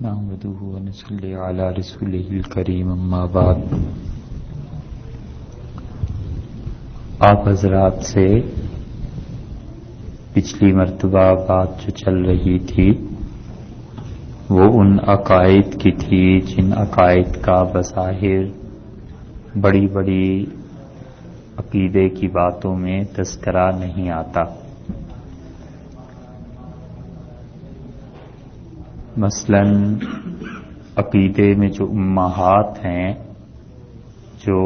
نحمده ونصلي على رسوله الكريم اما بعد۔ آپ حضرات سے پچھلی مرتبہ بات جو چل رہی تھی وہ ان عقائد کی تھی جن عقائد کا بظاہر بڑی بڑی عقیدے کی باتوں میں تذکرہ نہیں آتا۔ مثلا عقیدے میں جو امہات ہیں، جو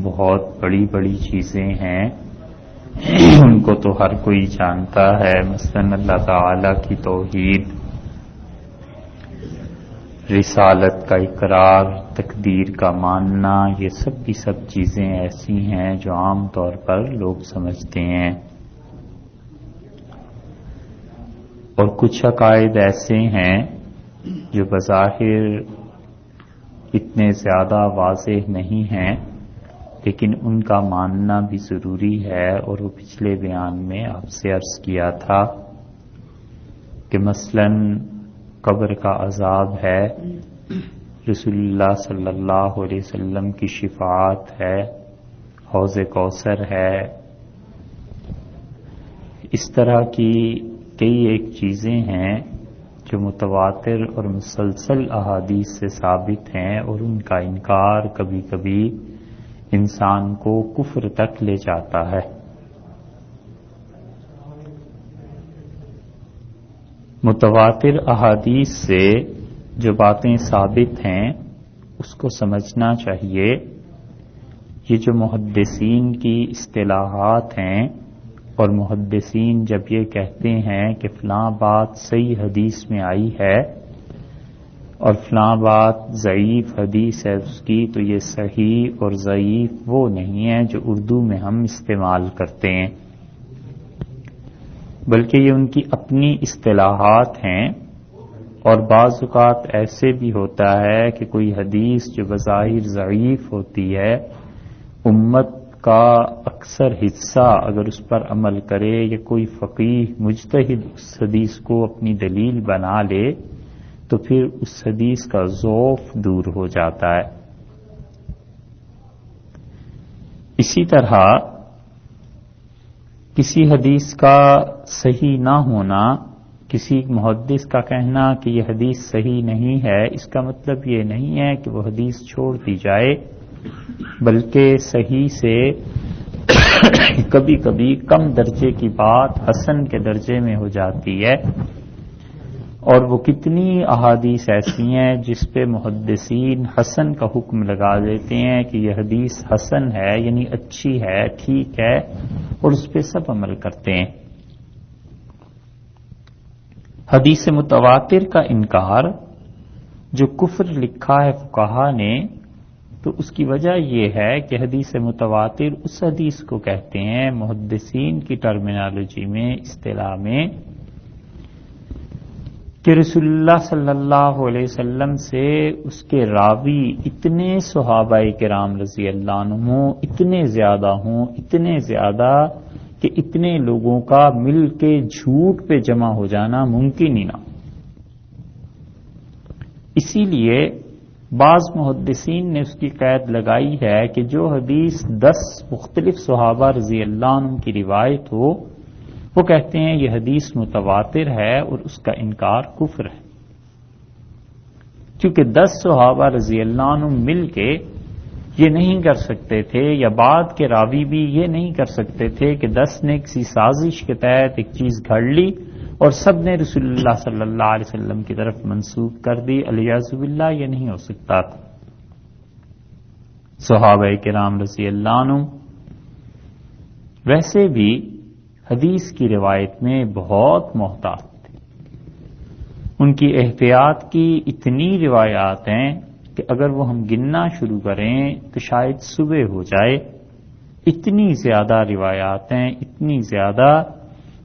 بہت بڑی بڑی چیزیں ہیں، ان کو تو ہر کوئی جانتا ہے۔ مثلا اللہ تعالی کی توحید، رسالت کا اقرار، تقدیر کا ماننا، یہ سب کی سب چیزیں ایسی ہیں جو عام طور پر لوگ سمجھتے ہیں۔ اور کچھ عقائد ایسے ہیں جو بظاہر اتنے زیادہ واضح نہیں ہیں، لیکن ان کا ماننا بھی ضروری ہے۔ اور وہ پچھلے بیان میں آپ سے عرض کیا تھا کہ مثلا قبر کا عذاب ہے، رسول اللہ صلی اللہ علیہ وسلم کی شفاعت ہے، حوض کوثر ہے، اس طرح کی کئی ایک چیزیں ہیں جو متواتر اور مسلسل احادیث سے ثابت ہیں، اور ان کا انکار کبھی کبھی انسان کو کفر تک لے جاتا ہے۔ متواتر احادیث سے جو باتیں ثابت ہیں اس کو سمجھنا چاہیے۔ یہ جو محدثین کی اصطلاحات ہیں، اور محدثین جب یہ کہتے ہیں کہ فلاں بات صحیح حدیث میں آئی ہے اور فلاں بات ضعیف حدیث ہے اس کی، تو یہ صحیح اور ضعیف وہ نہیں ہے جو اردو میں ہم استعمال کرتے ہیں، بلکہ یہ ان کی اپنی اصطلاحات ہیں۔ اور بعض اوقات ایسے بھی ہوتا ہے کہ کوئی حدیث جو بظاہر ضعیف ہوتی ہے، امت کا اکثر حصہ اگر اس پر عمل کرے یا کوئی فقیہ مجتہد اس حدیث کو اپنی دلیل بنا لے تو پھر اس حدیث کا ضعف دور ہو جاتا ہے۔ اسی طرح کسی حدیث کا صحیح نہ ہونا، کسی محدث کا کہنا کہ یہ حدیث صحیح نہیں ہے، اس کا مطلب یہ نہیں ہے کہ وہ حدیث چھوڑ دی جائے، بلکہ صحیح سے کبھی کبھی کم درجے کی بات حسن کے درجے میں ہو جاتی ہے۔ اور وہ کتنی احادیث ایسی ہیں جس پہ محدثین حسن کا حکم لگا دیتے ہیں کہ یہ حدیث حسن ہے، یعنی اچھی ہے، ٹھیک ہے، اور اس پہ سب عمل کرتے ہیں۔ حدیث متواتر کا انکار جو کفر لکھا ہے فقہا نے، تو اس کی وجہ یہ ہے کہ حدیث متواتر اس حدیث کو کہتے ہیں محدثین کی ٹرمینالوجی میں، اصطلاح میں، کہ رسول اللہ صلی اللہ علیہ وسلم سے اس کے راوی اتنے صحابہ کرام رضی اللہ عنہ اتنے زیادہ ہوں، اتنے زیادہ کہ اتنے لوگوں کا مل کے جھوٹ پہ جمع ہو جانا ممکن ہی نہ۔ اسی لیے بعض محدثین نے اس کی قید لگائی ہے کہ جو حدیث 10 مختلف صحابہ رضی اللہ عنہ کی روایت ہو، وہ کہتے ہیں یہ حدیث متواتر ہے اور اس کا انکار کفر ہے، کیونکہ 10 صحابہ رضی اللہ عنہ مل کے یہ نہیں کر سکتے تھے، یا بعد کے راوی بھی یہ نہیں کر سکتے تھے کہ 10 نے کسی سازش کے تحت ایک چیز گھڑ لی اور سب نے رسول اللہ صلی اللہ علیہ وسلم کی طرف منسوب کر دی۔ الیاذ باللہ یہ نہیں ہو سکتا تھا۔ صحابہ کرام رضی اللہ عنہ ویسے بھی حدیث کی روایت میں بہت محتاط تھے۔ ان کی احتیاط کی اتنی روایات ہیں کہ اگر وہ ہم گننا شروع کریں تو شاید صبح ہو جائے۔ اتنی زیادہ روایات ہیں، اتنی زیادہ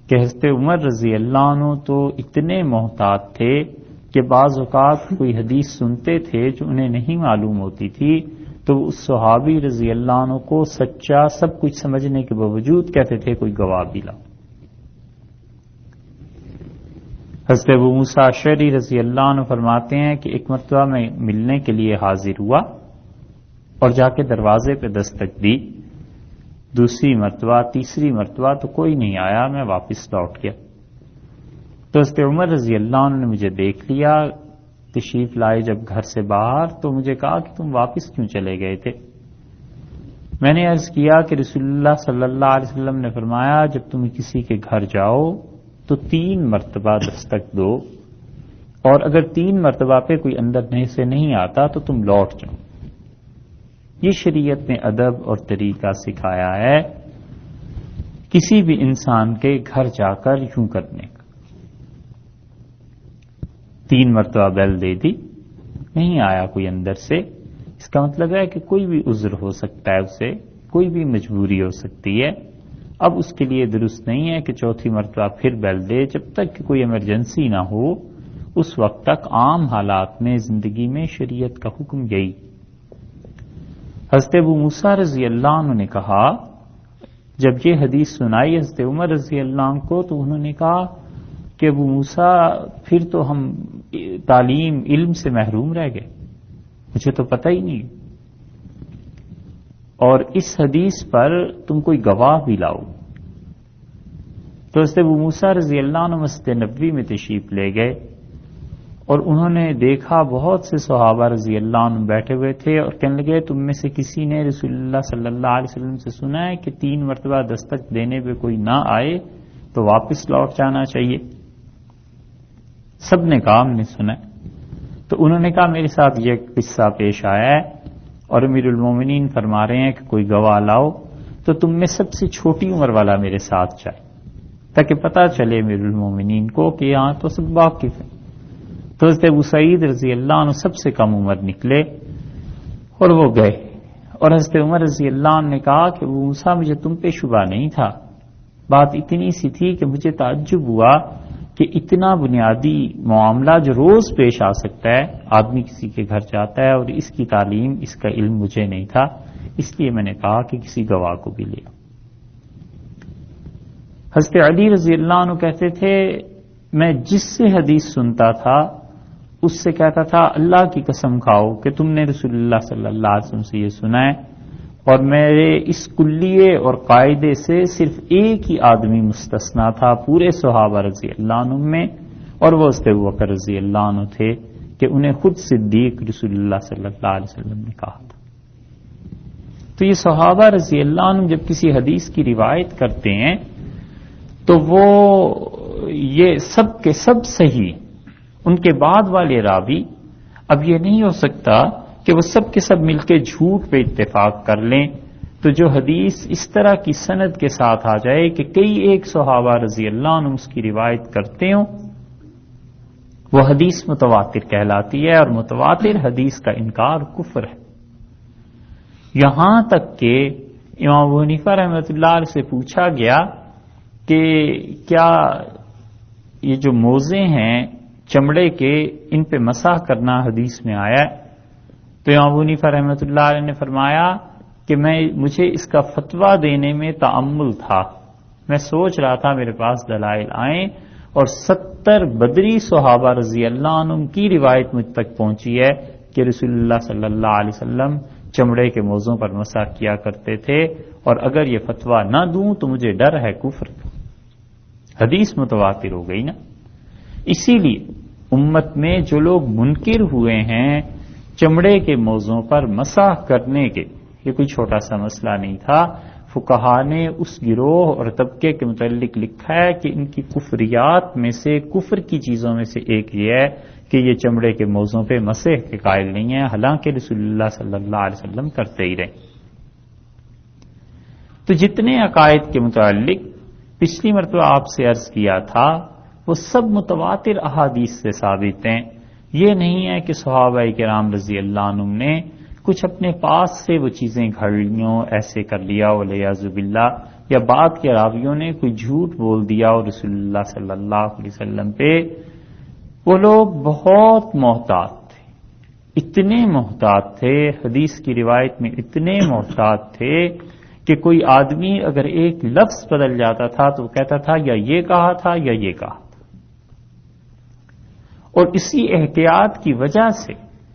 کہ حضرت عمر رضی اللہ عنہ تو اتنے محتاط تھے کہ بعض اوقات کوئی حدیث سنتے تھے جو انہیں نہیں معلوم ہوتی تھی تو اس صحابی رضی اللہ عنہ کو سچا سب کچھ سمجھنے کے باوجود کہتے تھے کوئی گواہ بھی لاؤ۔ حضرت ابو موسیٰ اشعری رضی اللہ عنہ فرماتے ہیں کہ ایک مرتبہ میں ملنے کے لیے حاضر ہوا اور جا کے دروازے پہ دستک دی، دوسری مرتبہ، تیسری مرتبہ تو کوئی نہیں آیا، میں واپس لوٹ گیا۔ تو حضرت عمر رضی اللہ عنہ نے مجھے دیکھ لیا، تشریف لائے جب گھر سے باہر، تو مجھے کہا کہ تم واپس کیوں چلے گئے تھے؟ میں نے عرض کیا کہ رسول اللہ صلی اللہ علیہ وسلم نے فرمایا جب تم کسی کے گھر جاؤ تو 3 مرتبہ دستک دو، اور اگر 3 مرتبہ پہ کوئی اندر سے نہیں آتا تو تم لوٹ جاؤ۔ یہ شریعت نے ادب اور طریقہ سکھایا ہے کسی بھی انسان کے گھر جا کر یوں کرنے کا۔ 3 مرتبہ بیل دے دی، نہیں آیا کوئی اندر سے، اس کا مطلب ہے کہ کوئی بھی عذر ہو سکتا ہے، اسے کوئی بھی مجبوری ہو سکتی ہے۔ اب اس کے لیے درست نہیں ہے کہ 4تھی مرتبہ پھر بیل دے، جب تک کہ کوئی ایمرجنسی نہ ہو اس وقت تک عام حالات میں زندگی میں شریعت کا حکم یہی۔ حضرت ابو موسیٰ رضی اللہ عنہ نے کہا، جب یہ حدیث سنائی حضرت عمر رضی اللہ عنہ کو، تو انہوں نے کہا کہ ابو موسیٰ پھر تو ہم تعلیم علم سے محروم رہ گئے، مجھے تو پتہ ہی نہیں، اور اس حدیث پر تم کوئی گواہ بھی لاؤ۔ تو حضرت ابو موسیٰ رضی اللہ عنہ مسجد نبوی میں تشریف لے گئے، اور انہوں نے دیکھا بہت سے صحابہ رضی اللہ عنہ بیٹھے ہوئے تھے، اور کہنے لگے تم میں سے کسی نے رسول اللہ صلی اللہ علیہ وسلم سے سنا ہے کہ 3 مرتبہ دستک دینے پہ کوئی نہ آئے تو واپس لوٹ جانا چاہیے؟ سب نے کہا ہم نے سنا ہے۔ تو انہوں نے کہا میرے ساتھ یہ قصہ پیش آیا ہے، اور امیر المومنین فرما رہے ہیں کہ کوئی گواہ لاؤ، تو تم میں سب سے چھوٹی عمر والا میرے ساتھ جائے تاکہ پتہ چلے امیر المومنین کو کہ یہاں تو سب واقف ہیں۔ تو حضرت ابو سعید رضی اللہ عنہ سب سے کم عمر نکلے اور وہ گئے، اور حضرت عمر رضی اللہ عنہ نے کہا کہ ابو موسیٰ مجھے تم پہ شبہ نہیں تھا، بات اتنی سی تھی کہ مجھے تعجب ہوا کہ اتنا بنیادی معاملہ جو روز پیش آ سکتا ہے، آدمی کسی کے گھر جاتا ہے، اور اس کی تعلیم، اس کا علم مجھے نہیں تھا، اس لیے میں نے کہا کہ کسی گواہ کو بھی لیا۔ حضرت علی رضی اللہ عنہ کہتے تھے میں جس سے حدیث سنتا تھا اس سے کہتا تھا اللہ کی قسم کھاؤ کہ تم نے رسول اللہ صلی اللہ علیہ وسلم سے یہ سنا ہے، اور میرے اس کلیے اور قاعدے سے صرف ایک ہی آدمی مستثنا تھا پورے صحابہ رضی اللہ عنہ میں، اور وہ حضرت ابوبکر رضی اللہ عنہ تھے کہ انہیں خود صدیق رسول اللہ صلی اللہ علیہ وسلم نے کہا تھا۔ تو یہ صحابہ رضی اللہ عنہ جب کسی حدیث کی روایت کرتے ہیں تو وہ یہ سب کے سب صحیح، ان کے بعد والے راوی اب یہ نہیں ہو سکتا کہ وہ سب کے سب مل کے جھوٹ پہ اتفاق کر لیں، تو جو حدیث اس طرح کی سند کے ساتھ آ جائے کہ کئی ایک صحابہ رضی اللہ عنہ اس کی روایت کرتے ہوں، وہ حدیث متواتر کہلاتی ہے، اور متواتر حدیث کا انکار کفر ہے۔ یہاں تک کہ امام ابو حنیفہ رحمۃ اللہ علیہ سے پوچھا گیا کہ کیا یہ جو موزے ہیں چمڑے کے، ان پہ مسح کرنا حدیث میں آیا ہے؟ تو امام ابو حنیفہ رحمۃ اللہ علیہ نے فرمایا کہ مجھے اس کا فتویٰ دینے میں تأمل تھا، میں سوچ رہا تھا میرے پاس دلائل آئیں، اور 70 بدری صحابہ رضی اللہ عنہ کی روایت مجھ تک پہنچی ہے کہ رسول اللہ صلی اللہ علیہ وسلم چمڑے کے موزوں پر مسح کیا کرتے تھے، اور اگر یہ فتویٰ نہ دوں تو مجھے ڈر ہے کفر کا۔ حدیث متواتر ہو گئی نا۔ اسی لیے امت میں جو لوگ منکر ہوئے ہیں چمڑے کے موزوں پر مسح کرنے کے، یہ کوئی چھوٹا سا مسئلہ نہیں تھا، فقہا نے اس گروہ اور طبقے کے متعلق لکھا ہے کہ ان کی کفریات میں سے، کفر کی چیزوں میں سے ایک یہ ہے کہ یہ چمڑے کے موزوں پہ مسح کے قائل نہیں ہے، حالانکہ رسول اللہ صلی اللہ علیہ وسلم کرتے ہی رہے۔ تو جتنے عقائد کے متعلق پچھلی مرتبہ آپ سے عرض کیا تھا وہ سب متواتر احادیث سے ثابت ہیں۔ یہ نہیں ہے کہ صحابہ کرام رضی اللہ عنہم نے کچھ اپنے پاس سے وہ چیزیں گھڑ لیوں، ایسے کر لیا ولیعذ باللہ، یا بعد کے راویوں نے کوئی جھوٹ بول دیا اور رسول اللہ صلی اللہ علیہ وسلم پہ۔ وہ لوگ بہت محتاط تھے، اتنے محتاط تھے، حدیث کی روایت میں اتنے محتاط تھے کہ کوئی آدمی اگر ایک لفظ بدل جاتا تھا تو وہ کہتا تھا یا یہ کہا تھا یا یہ کہا تھا۔ اور اسی احتیاط کی وجہ سے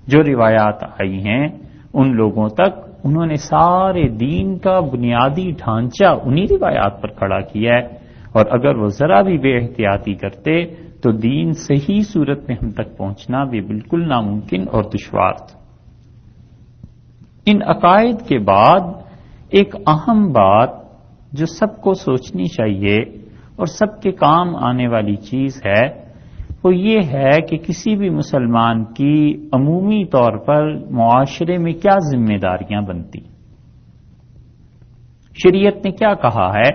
جو روایات آئی ہیں ان لوگوں تک انہوں نے سارے دین کا بنیادی ڈھانچہ انہی روایات پر کھڑا کیا ہے، اور اگر وہ ذرا بھی بے احتیاطی کرتے تو دین صحیح صورت میں ہم تک پہنچنا بھی بالکل ناممکن اور دشوار تھا۔ ان عقائد کے بعد ایک اہم بات جو سب کو سوچنی چاہیے اور سب کے کام آنے والی چیز ہے وہ یہ ہے کہ کسی بھی مسلمان کی عمومی طور پر معاشرے میں کیا ذمہ داریاں بنتی۔ شریعت نے کیا کہا ہے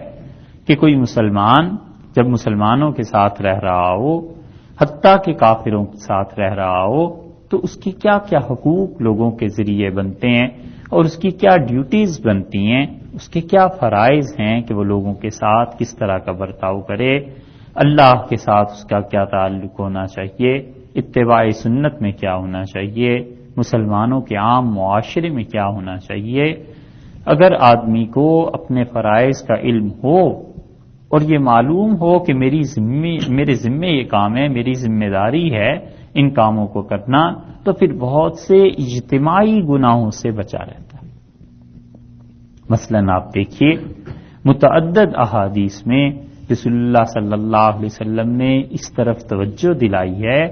کہ کوئی مسلمان جب مسلمانوں کے ساتھ رہ رہا ہو، حتیٰ کہ کافروں کے ساتھ رہ رہا ہو، تو اس کی کیا کیا حقوق لوگوں کے ذریعے بنتے ہیں اور اس کی کیا ڈیوٹیز بنتی ہیں، اس کے کیا فرائض ہیں کہ وہ لوگوں کے ساتھ کس طرح کا برتاؤ کرے، اللہ کے ساتھ اس کا کیا تعلق ہونا چاہیے، اتباع سنت میں کیا ہونا چاہیے، مسلمانوں کے عام معاشرے میں کیا ہونا چاہیے۔ اگر آدمی کو اپنے فرائض کا علم ہو اور یہ معلوم ہو کہ میرے ذمے یہ کام ہے، میری ذمہ داری ہے ان کاموں کو کرنا، تو پھر بہت سے اجتماعی گناہوں سے بچا رہتا ہے۔ مثلا آپ دیکھیے متعدد احادیث میں رسول اللہ صلی اللہ علیہ وسلم نے اس طرف توجہ دلائی ہے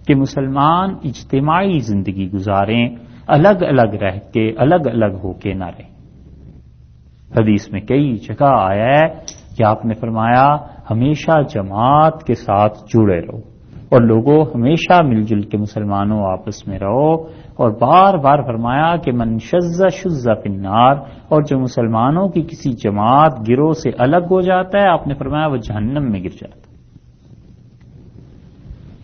کہ مسلمان اجتماعی زندگی گزاریں، الگ الگ رہ کے الگ الگ ہو کے نہ رہیں۔ حدیث میں کئی جگہ آیا ہے کہ آپ نے فرمایا ہمیشہ جماعت کے ساتھ جڑے رہو، اور لوگوں ہمیشہ مل جل کے مسلمانوں آپس میں رہو، اور بار بار فرمایا کہ من شذ شذ فی النار، اور جو مسلمانوں کی کسی جماعت گروہ سے الگ ہو جاتا ہے آپ نے فرمایا وہ جہنم میں گر جاتا ہے۔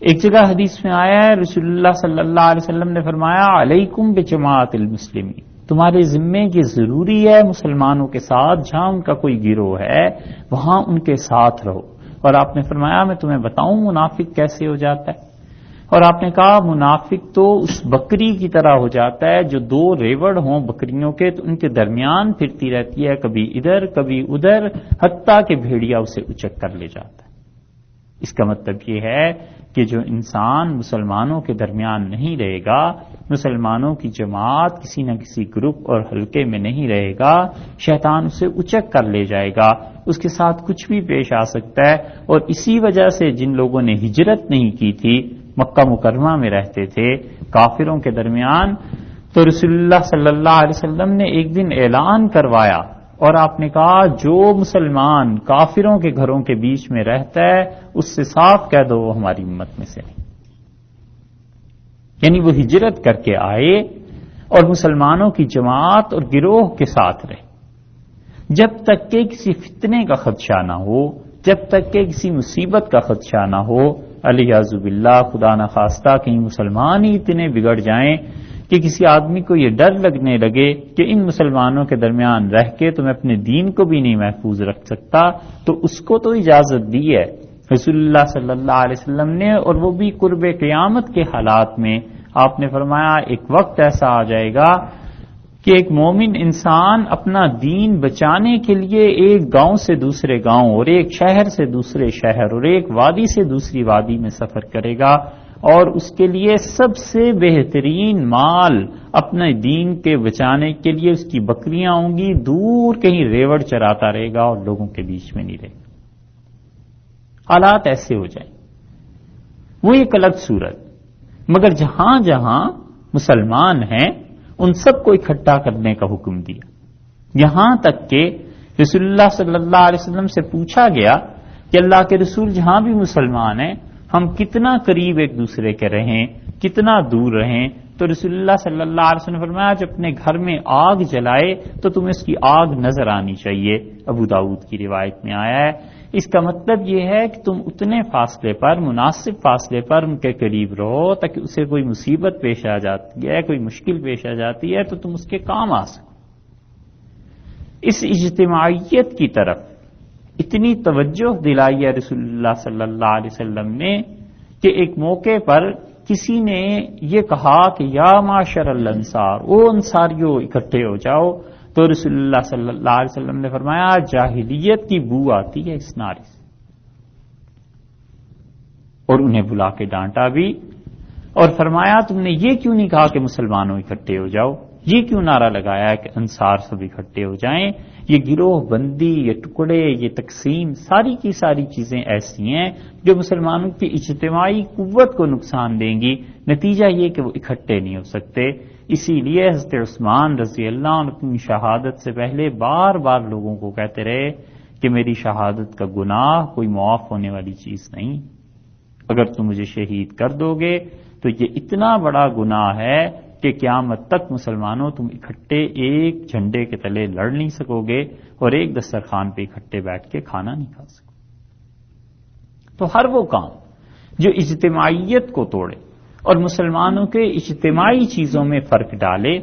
ایک جگہ حدیث میں آیا ہے رسول اللہ صلی اللہ علیہ وسلم نے فرمایا علیکم بجماعت المسلمین، تمہارے ذمے یہ ضروری ہے مسلمانوں کے ساتھ جہاں ان کا کوئی گروہ ہے وہاں ان کے ساتھ رہو۔ اور آپ نے فرمایا میں تمہیں بتاؤں منافق کیسے ہو جاتا ہے، اور آپ نے کہا منافق تو اس بکری کی طرح ہو جاتا ہے جو دو ریوڑ ہوں بکریوں کے، تو ان کے درمیان پھرتی رہتی ہے، کبھی ادھر کبھی ادھر، حتیٰ کہ بھیڑیا اسے اچک کر لے جاتا ہے۔ اس کا مطلب یہ ہے کہ جو انسان مسلمانوں کے درمیان نہیں رہے گا، مسلمانوں کی جماعت کسی نہ کسی گروپ اور حلقے میں نہیں رہے گا، شیطان اسے اچک کر لے جائے گا، اس کے ساتھ کچھ بھی پیش آ سکتا ہے۔ اور اسی وجہ سے جن لوگوں نے ہجرت نہیں کی تھی، مکہ مکرمہ میں رہتے تھے کافروں کے درمیان، تو رسول اللہ صلی اللہ علیہ وسلم نے ایک دن اعلان کروایا اور آپ نے کہا جو مسلمان کافروں کے گھروں کے بیچ میں رہتا ہے اس سے صاف کہہ دو وہ ہماری امت میں سے نہیں۔ یعنی وہ ہجرت کر کے آئے اور مسلمانوں کی جماعت اور گروہ کے ساتھ رہے، جب تک کہ کسی فتنے کا خدشہ نہ ہو، جب تک کہ کسی مصیبت کا خدشہ نہ ہو، الیاذ باللہ خدا نخواستہ کہیں مسلمان ہی اتنے بگڑ جائیں کہ کسی آدمی کو یہ ڈر لگنے لگے کہ ان مسلمانوں کے درمیان رہ کے تو میں اپنے دین کو بھی نہیں محفوظ رکھ سکتا، تو اس کو تو اجازت دی ہے رسول اللہ صلی اللہ علیہ وسلم نے، اور وہ بھی قرب قیامت کے حالات میں۔ آپ نے فرمایا ایک وقت ایسا آ جائے گا کہ ایک مومن انسان اپنا دین بچانے کے لیے ایک گاؤں سے دوسرے گاؤں اور ایک شہر سے دوسرے شہر اور ایک وادی سے دوسری وادی میں سفر کرے گا، اور اس کے لیے سب سے بہترین مال اپنے دین کے بچانے کے لیے اس کی بکریاں ہوں گی، دور کہیں ریوڑ چراتا رہے گا اور لوگوں کے بیچ میں نہیں رہے گا۔ حالات ایسے ہو جائیں، وہ ایک الگ صورت، مگر جہاں جہاں مسلمان ہیں ان سب کو اکٹھا کرنے کا حکم دیا، یہاں تک کہ رسول اللہ صلی اللہ علیہ وسلم سے پوچھا گیا کہ اللہ کے رسول جہاں بھی مسلمان ہیں ہم کتنا قریب ایک دوسرے کے رہیں، کتنا دور رہیں، تو رسول اللہ صلی اللہ علیہ وسلم نے فرمایا جب اپنے گھر میں آگ جلائے تو تمہیں اس کی آگ نظر آنی چاہیے، ابو داؤد کی روایت میں آیا ہے۔ اس کا مطلب یہ ہے کہ تم اتنے فاصلے پر، مناسب فاصلے پر ان کے قریب رہو تاکہ اسے کوئی مصیبت پیش آ جاتی ہے، کوئی مشکل پیش آ جاتی ہے تو تم اس کے کام آ سکو۔ اس اجتماعیت کی طرف اتنی توجہ دلائی ہے رسول اللہ صلی اللہ علیہ وسلم نے کہ ایک موقع پر کسی نے یہ کہا کہ یا معاشر الانصار، او انصاریوں اکٹھے ہو جاؤ، تو رسول اللہ صلی اللہ علیہ وسلم نے فرمایا جاہلیت کی بو آتی ہے اس نعرے سے، اور انہیں بلا کے ڈانٹا بھی اور فرمایا تم نے یہ کیوں نہیں کہا کہ مسلمانوں اکٹھے ہو جاؤ، یہ کیوں نعرہ لگایا کہ انصار سب اکٹھے ہو جائیں؟ یہ گروہ بندی، یہ ٹکڑے، یہ تقسیم، ساری کی ساری چیزیں ایسی ہیں جو مسلمانوں کی اجتماعی قوت کو نقصان دیں گی، نتیجہ یہ کہ وہ اکٹھے نہیں ہو سکتے۔ اسی لیے حضرت عثمان رضی اللہ عنہ اپنی شہادت سے پہلے بار بار لوگوں کو کہتے رہے کہ میری شہادت کا گناہ کوئی معاف ہونے والی چیز نہیں، اگر تم مجھے شہید کر دو گے تو یہ اتنا بڑا گناہ ہے کہ قیامت تک مسلمانوں تم اکٹھے ایک جھنڈے کے تلے لڑ نہیں سکو گے اور ایک دسترخوان پہ اکٹھے بیٹھ کے کھانا نہیں کھا سکو۔ تو ہر وہ کام جو اجتماعیت کو توڑے اور مسلمانوں کے اجتماعی چیزوں میں فرق ڈالے،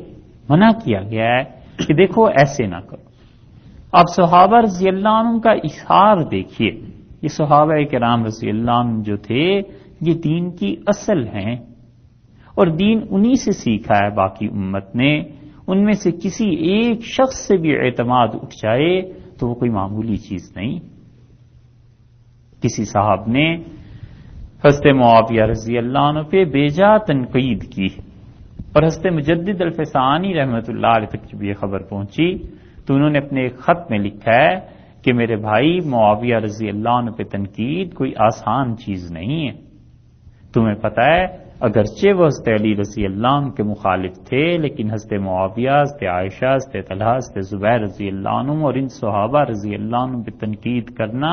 منع کیا گیا ہے کہ دیکھو ایسے نہ کرو۔ اب صحابہ رضی اللہ عنہ کا اظہار دیکھیے، یہ صحابہ کرام رضی اللہ عنہ جو تھے یہ دین کی اصل ہیں، اور دین انہی سے سیکھا ہے باقی امت نے۔ ان میں سے کسی ایک شخص سے بھی اعتماد اٹھ جائے تو وہ کوئی معمولی چیز نہیں۔ کسی صاحب نے حضرت معاویہ رضی اللہ عنہ پہ بیجا تنقید کی، اور حضرت مجدد الفسانی رحمۃ اللہ علیہ تک جب یہ خبر پہنچی تو انہوں نے اپنے ایک خط میں لکھا ہے کہ میرے بھائی، معاویہ رضی اللہ عنہ پہ تنقید کوئی آسان چیز نہیں ہے۔ تمہیں پتہ ہے اگرچہ وہ حضرت علی رضی اللہ عنہ کے مخالف تھے، لیکن حضرت معاویہ، حضرت عائشہ، حضرت طلحہ، حضرت زبیر رضی اللہ عنہ اور ان صحابہ رضی اللہ عنہ پہ تنقید کرنا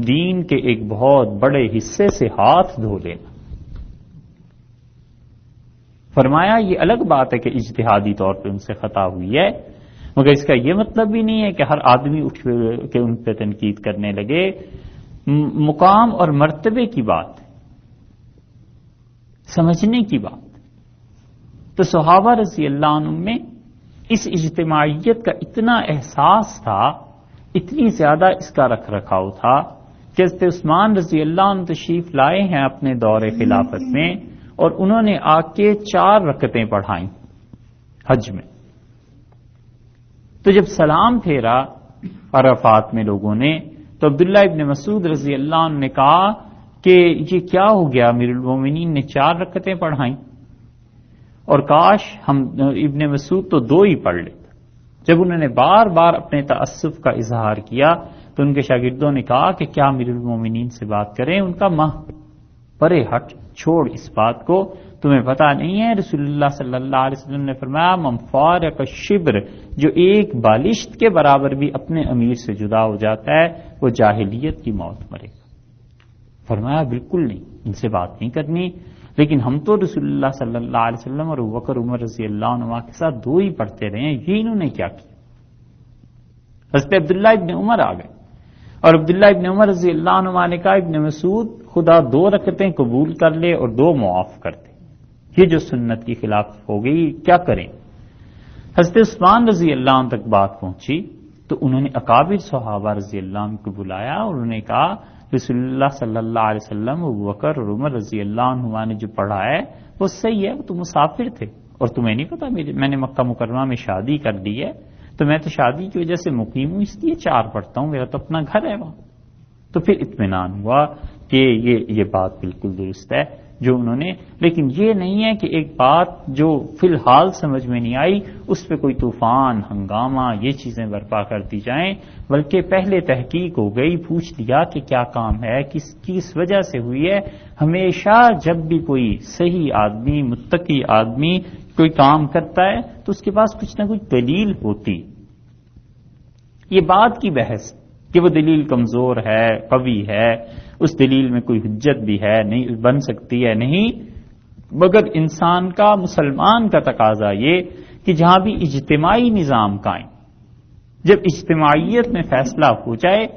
دین کے ایک بہت بڑے حصے سے ہاتھ دھو لینا۔ فرمایا یہ الگ بات ہے کہ اجتہادی طور پہ ان سے خطا ہوئی ہے، مگر اس کا یہ مطلب بھی نہیں ہے کہ ہر آدمی اٹھ کے ان پہ تنقید کرنے لگے۔ مقام اور مرتبے کی بات، سمجھنے کی بات۔ تو صحابہ رضی اللہ عنہ میں اس اجتماعیت کا اتنا احساس تھا، اتنی زیادہ اس کا رکھ رکھاؤ تھا کہ حضرت عثمان رضی اللہ عنہ تشریف لائے ہیں اپنے دور خلافت میں، اور انہوں نے آ کے 4 رکعتیں پڑھائیں حج میں۔ تو جب سلام پھیرا عرفات میں لوگوں نے تو عبداللہ ابن مسعود رضی اللہ عنہ نے کہا کہ یہ کیا ہو گیا، امیر المومنین نے 4 رکعتیں پڑھائیں، اور کاش ہم ابن مسعود تو 2 ہی پڑھ لیتے۔ جب انہوں نے بار بار اپنے تعصب کا اظہار کیا تو ان کے شاگردوں نے کہا کہ کیا امیر المومنین سے بات کریں، ان کا ماہ پرے ہٹ، چھوڑ اس بات کو، تمہیں پتہ نہیں ہے رسول اللہ صلی اللہ علیہ وسلم نے فرمایا من فارق الشبر، جو ایک بالشت کے برابر بھی اپنے امیر سے جدا ہو جاتا ہے وہ جاہلیت کی موت مرے گا۔ فرمایا بالکل نہیں، ان سے بات نہیں کرنی، لیکن ہم تو رسول اللہ صلی اللہ علیہ وسلم اور ابوبکر عمر رضی اللہ عنہ کے ساتھ 2 ہی پڑھتے رہے ہیں، یہ انہوں نے کیا کیا؟ حضرت عبداللہ ابن عمر آ گئے، اور عبداللہ ابن عمر رضی اللہ عنہ نے کہا ابن مسعود خدا 2 رکعتیں قبول کر لے اور 2 معاف کر دے، یہ جو سنت کی خلاف ہو گئی کیا کریں؟ حضرت عثمان رضی اللہ عنہ تک بات پہنچی تو انہوں نے اکابر صحابہ رضی اللہ عنہ کو بلایا اور انہوں نے کہا رسول اللہ صلی اللہ علیہ وسلم، ابوبکر اور عمر رضی اللہ عنہ نے جو پڑھا ہے وہ صحیح ہے، وہ تو مسافر تھے، اور تمہیں نہیں پتا میں نے مکہ مکرمہ میں شادی کر لی ہے، تو میں تو شادی کی وجہ سے مقیم ہوں، اس لیے 4 پڑھتا ہوں، میرا تو اپنا گھر ہے وہاں۔ تو پھر اطمینان ہوا کہ یہ بات بالکل درست ہے جو انہوں نے، لیکن یہ نہیں ہے کہ ایک بات جو فی الحال سمجھ میں نہیں آئی اس پہ کوئی طوفان ہنگامہ یہ چیزیں برپا کر دی جائیں، بلکہ پہلے تحقیق ہو گئی، پوچھ لیا کہ کیا کام ہے، کس وجہ سے ہوئی ہے۔ ہمیشہ جب بھی کوئی صحیح آدمی، متقی آدمی کوئی کام کرتا ہے تو اس کے پاس کچھ نہ کچھ دلیل ہوتی۔ یہ بات کی بحث کہ وہ دلیل کمزور ہے، قوی ہے، اس دلیل میں کوئی حجت بھی ہے، نہیں بن سکتی ہے، نہیں، مگر انسان کا، مسلمان کا تقاضا یہ کہ جہاں بھی اجتماعی نظام قائم، جب اجتماعیت میں فیصلہ ہو جائے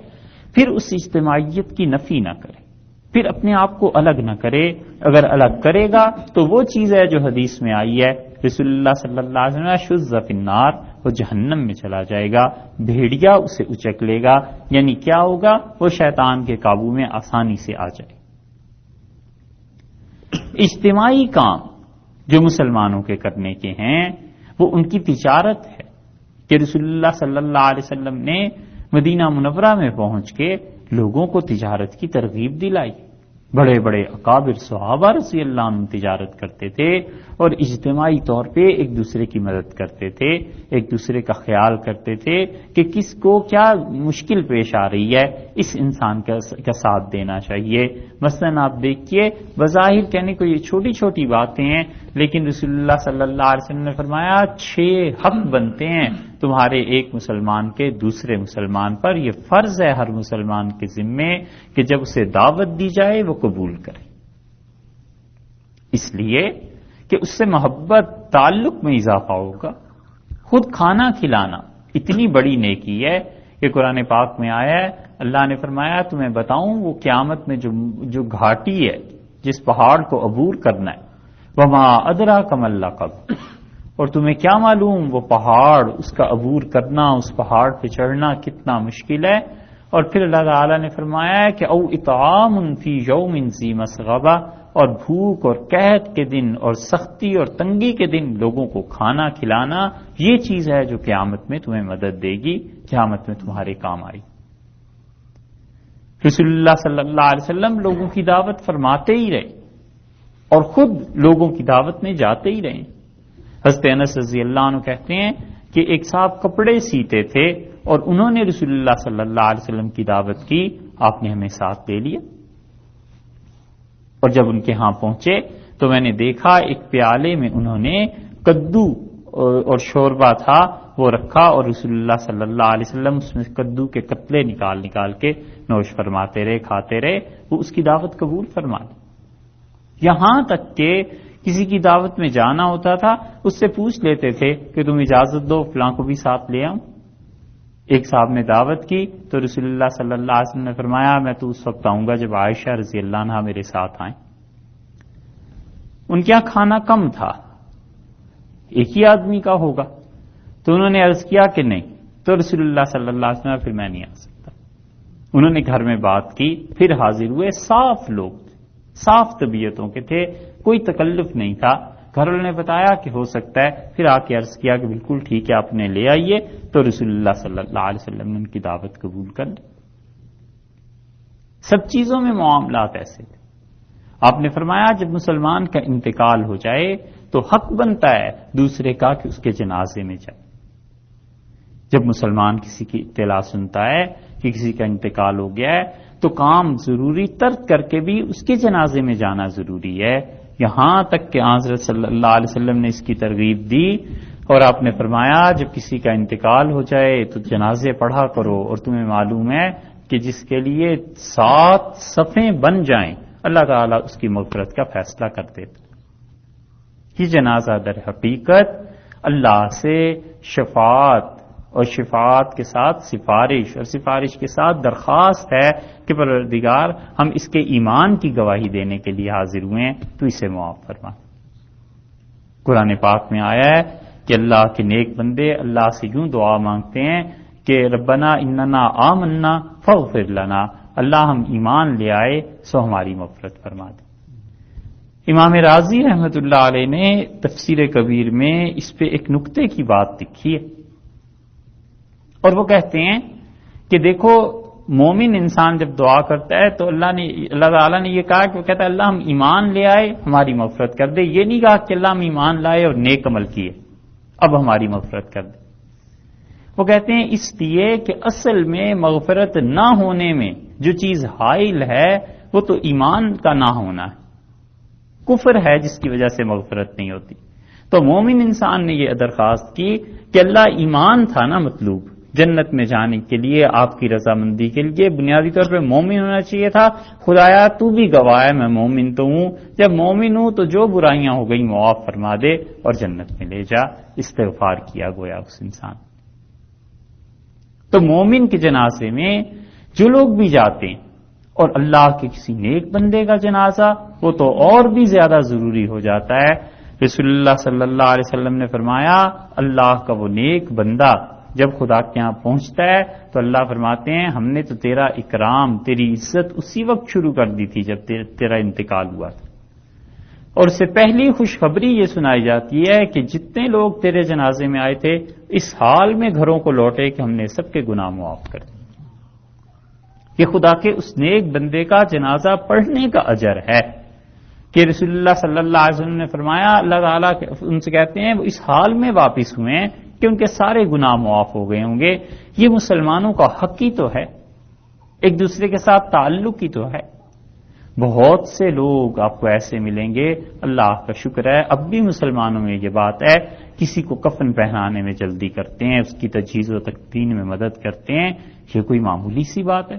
پھر اس اجتماعیت کی نفی نہ کرے، پھر اپنے آپ کو الگ نہ کرے۔ اگر الگ کرے گا تو وہ چیز ہے جو حدیث میں آئی ہے، رسول اللہ صلی اللہ علیہ وسلم شذ فی النار، وہ جہنم میں چلا جائے گا، بھیڑیا اسے اچک لے گا، یعنی کیا ہوگا، وہ شیطان کے قابو میں آسانی سے آ جائے۔ اجتماعی کام جو مسلمانوں کے کرنے کے ہیں وہ ان کی تجارت ہے کہ رسول اللہ صلی اللہ علیہ وسلم نے مدینہ منورہ میں پہنچ کے لوگوں کو تجارت کی ترغیب دلائی، بڑے بڑے اکابر صحابہ رضی اللہ عنہ تجارت کرتے تھے اور اجتماعی طور پہ ایک دوسرے کی مدد کرتے تھے، ایک دوسرے کا خیال کرتے تھے کہ کس کو کیا مشکل پیش آ رہی ہے، اس انسان کا ساتھ دینا چاہیے۔ مثلا آپ دیکھیے، بظاہر کہنے کو یہ چھوٹی چھوٹی باتیں ہیں، لیکن رسول اللہ صلی اللہ علیہ وسلم نے فرمایا 6 حق بنتے ہیں تمہارے ایک مسلمان کے دوسرے مسلمان پر، یہ فرض ہے ہر مسلمان کے ذمے کہ جب اسے دعوت دی جائے وہ قبول کرے، اس لیے کہ اس سے محبت تعلق میں اضافہ ہوگا۔ خود کھانا کھلانا اتنی بڑی نیکی ہے کہ قرآن پاک میں آیا ہے، اللہ نے فرمایا تمہیں بتاؤں وہ قیامت میں جو گھاٹی ہے، جس پہاڑ کو عبور کرنا ہے، وما ادراک ما العقبہ، اور تمہیں کیا معلوم وہ پہاڑ، اس کا عبور کرنا، اس پہاڑ پہ چڑھنا کتنا مشکل ہے۔ اور پھر اللہ تعالیٰ نے فرمایا ہے کہ او اطعام فی یوم ذی مسغبہ، اور بھوک اور قحط کے دن اور سختی اور تنگی کے دن لوگوں کو کھانا کھلانا، یہ چیز ہے جو قیامت میں تمہیں مدد دے گی، قیامت میں تمہارے کام آئی۔ رسول اللہ صلی اللہ علیہ وسلم لوگوں کی دعوت فرماتے ہی رہے اور خود لوگوں کی دعوت میں جاتے ہی رہے۔ حضرت انس رضی اللہ عنہ کہتے ہیں کہ ایک صاحب کپڑے سیتے تھے اور انہوں نے رسول اللہ صلی اللہ علیہ وسلم کی دعوت کی، آپ نے ہمیں ساتھ لے لیا، اور جب ان کے ہاں پہنچے تو میں نے دیکھا ایک پیالے میں انہوں نے کدو اور شوربہ تھا وہ رکھا، اور رسول اللہ صلی اللہ علیہ وسلم اس میں کدو کے قطرے نکال کے نوش فرماتے رہے، کھاتے رہے، وہ اس کی دعوت قبول فرما لی۔ یہاں تک کہ کسی کی دعوت میں جانا ہوتا تھا اس سے پوچھ لیتے تھے کہ تم اجازت دو فلاں کو بھی ساتھ لے آؤں۔ ایک صاحب نے دعوت کی تو رسول اللہ صلی اللہ علیہ وسلم نے فرمایا میں تو اس وقت آؤں گا جب عائشہ رضی اللہ عنہا میرے ساتھ آئیں۔ ان کے یہاں کھانا کم تھا، ایک ہی آدمی کا ہوگا، تو انہوں نے عرض کیا کہ نہیں، تو رسول اللہ صلی اللہ علیہ وسلم پھر میں نہیں آ سکتا۔ انہوں نے گھر میں بات کی، پھر حاضر ہوئے، صاف لوگ تھے، صاف طبیعتوں کے تھے، کوئی تکلف نہیں تھا۔ گھر والوں نے بتایا کہ ہو سکتا ہے، پھر آ کے عرض کیا کہ بالکل ٹھیک ہے آپ نے لے آئیے، تو رسول اللہ صلی اللہ علیہ وسلم نے ان کی دعوت قبول کر لی۔ سب چیزوں میں معاملات ایسے تھے۔ آپ نے فرمایا جب مسلمان کا انتقال ہو جائے تو حق بنتا ہے دوسرے کا کہ اس کے جنازے میں جائے۔ جب مسلمان کسی کی اطلاع سنتا ہے کہ کسی کا انتقال ہو گیا ہے تو کام ضروری ترک کر کے بھی اس کے جنازے میں جانا ضروری ہے، یہاں تک کہ حضرت صلی اللہ علیہ وسلم نے اس کی ترغیب دی، اور آپ نے فرمایا جب کسی کا انتقال ہو جائے تو جنازے پڑھا کرو، اور تمہیں معلوم ہے کہ جس کے لیے 7 صفیں بن جائیں اللہ تعالیٰ اس کی مغفرت کا فیصلہ کر دیتا۔ یہ جنازہ در حقیقت اللہ سے شفاعت، اور شفاعت کے ساتھ سفارش، اور سفارش کے ساتھ درخواست ہے کہ پروردگار ہم اس کے ایمان کی گواہی دینے کے لیے حاضر ہوئے ہیں، تو اسے معاف فرما۔ قرآن پاک میں آیا ہے کہ اللہ کے نیک بندے اللہ سے یوں دعا مانگتے ہیں کہ ربنا اننا آمنا فاغفر لنا، اللہ ہم ایمان لے آئے سو ہماری مغفرت فرما دے۔ امام رازی رحمت اللہ علیہ نے تفسیر کبیر میں اس پہ ایک نکتے کی بات لکھی ہے، اور وہ کہتے ہیں کہ دیکھو مومن انسان جب دعا کرتا ہے تو اللہ تعالیٰ نے یہ کہا کہ وہ کہتا ہے اللہ ہم ایمان لے آئے ہماری مغفرت کر دے، یہ نہیں کہا کہ اللہ ہم ایمان لائے اور نیک عمل کیے اب ہماری مغفرت کر دے۔ وہ کہتے ہیں اس لیے کہ اصل میں مغفرت نہ ہونے میں جو چیز حائل ہے وہ تو ایمان کا نہ ہونا ہے، کفر ہے جس کی وجہ سے مغفرت نہیں ہوتی۔ تو مومن انسان نے یہ درخواست کی کہ اللہ ایمان تھا نا مطلوب جنت میں جانے کے لیے، آپ کی رضامندی کے لیے بنیادی طور پہ مومن ہونا چاہیے تھا، خدایا تو بھی گواہ ہے میں مومن تو ہوں، جب مومن ہوں تو جو برائیاں ہو گئی معاف فرما دے اور جنت میں لے جا، استغفار کیا گویا اس انسان۔ تو مومن کے جنازے میں جو لوگ بھی جاتے ہیں اور اللہ کے کسی نیک بندے کا جنازہ وہ تو اور بھی زیادہ ضروری ہو جاتا ہے۔ رسول اللہ صلی اللہ علیہ وسلم نے فرمایا اللہ کا وہ نیک بندہ جب خدا کے یہاں پہنچتا ہے تو اللہ فرماتے ہیں ہم نے تو تیرا اکرام، تیری عزت اسی وقت شروع کر دی تھی جب تیرا انتقال ہوا تھا، اور اس سے پہلی خوشخبری یہ سنائی جاتی ہے کہ جتنے لوگ تیرے جنازے میں آئے تھے اس حال میں گھروں کو لوٹے کہ ہم نے سب کے گناہ معاف کر دیے۔ یہ خدا کے اس نیک بندے کا جنازہ پڑھنے کا اجر ہے کہ رسول اللہ صلی اللہ علیہ وسلم نے فرمایا، اللہ تعالیٰ ان سے کہتے ہیں وہ اس حال میں واپس ہوئے ہیں کہ ان کے سارے گناہ معاف ہو گئے ہوں گے۔ یہ مسلمانوں کا حق ہی تو ہے، ایک دوسرے کے ساتھ تعلق ہی تو ہے۔ بہت سے لوگ آپ کو ایسے ملیں گے، اللہ کا شکر ہے اب بھی مسلمانوں میں یہ بات ہے، کسی کو کفن پہنانے میں جلدی کرتے ہیں، اس کی تجہیز و تکفین میں مدد کرتے ہیں، یہ کوئی معمولی سی بات ہے۔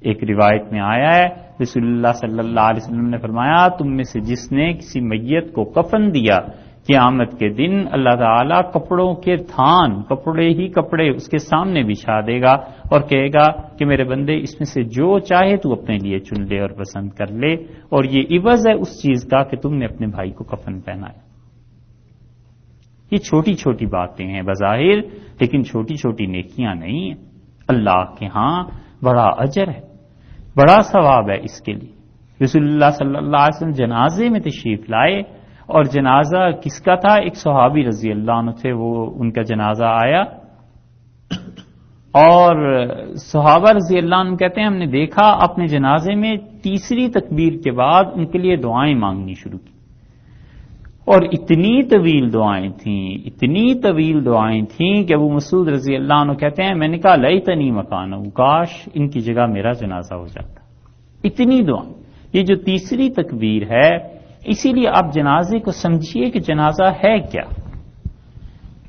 ایک روایت میں آیا ہے رسول اللہ صلی اللہ علیہ وسلم نے فرمایا، تم میں سے جس نے کسی میت کو کفن دیا، قیامت کے دن اللہ تعالیٰ کپڑوں کے تھان، کپڑے ہی کپڑے اس کے سامنے بچھا دے گا اور کہے گا کہ میرے بندے اس میں سے جو چاہے تو اپنے لیے چن لے اور پسند کر لے، اور یہ عوض ہے اس چیز کا کہ تم نے اپنے بھائی کو کفن پہنایا۔ یہ چھوٹی چھوٹی باتیں ہیں بظاہر، لیکن چھوٹی چھوٹی نیکیاں نہیں ہیں، اللہ کے ہاں بڑا اجر ہے، بڑا ثواب ہے اس کے لیے۔ رسول اللہ صلی اللہ علیہ وسلم جنازے میں تشریف لائے، اور جنازہ کس کا تھا؟ ایک صحابی رضی اللہ عنہ تھے، وہ ان کا جنازہ آیا اور صحابہ رضی اللہ عنہ کہتے ہیں ہم نے دیکھا اپنے جنازے میں تیسری تکبیر کے بعد ان کے لیے دعائیں مانگنی شروع کی، اور اتنی طویل دعائیں تھیں کہ ابو مسعود رضی اللہ عنہ کہتے ہیں میں نے کہا لیتنی مکانہ، کاش ان کی جگہ میرا جنازہ ہو جاتا۔ اتنی دعائیں، یہ جو تیسری تکبیر ہے، اسی لیے آپ جنازے کو سمجھیے کہ جنازہ ہے کیا۔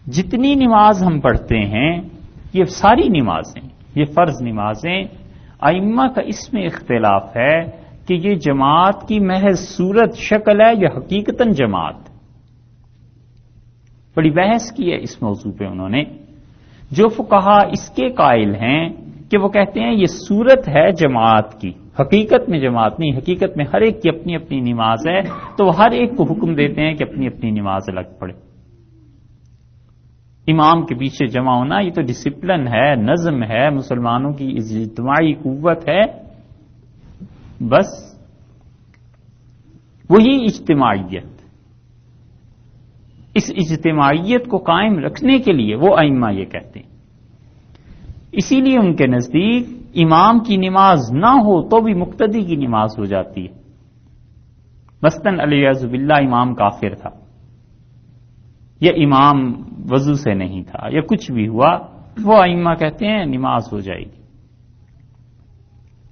جتنی نماز ہم پڑھتے ہیں یہ ساری نمازیں، یہ فرض نمازیں، ائمہ کا اس میں اختلاف ہے کہ یہ جماعت کی محض صورت شکل ہے یا حقیقتاً جماعت۔ بڑی بحث کی ہے اس موضوع پہ انہوں نے۔ جو فقہا اس کے قائل ہیں کہ وہ کہتے ہیں یہ صورت ہے جماعت کی، حقیقت میں جماعت نہیں، حقیقت میں ہر ایک کی اپنی اپنی نماز ہے، تو وہ ہر ایک کو حکم دیتے ہیں کہ اپنی اپنی نماز الگ پڑھے۔ امام کے پیچھے جمع ہونا یہ تو ڈسپلن ہے، نظم ہے، مسلمانوں کی اجتماعی قوت ہے، بس وہی اجتماعیت۔ اس اجتماعیت کو قائم رکھنے کے لیے وہ ائمہ یہ کہتے ہیں، اسی لیے ان کے نزدیک امام کی نماز نہ ہو تو بھی مقتدی کی نماز ہو جاتی ہے۔ مثلاً علیہ باللہ امام کافر تھا، یا امام وضو سے نہیں تھا، یا کچھ بھی ہوا، وہ ائمہ کہتے ہیں نماز ہو جائے گی،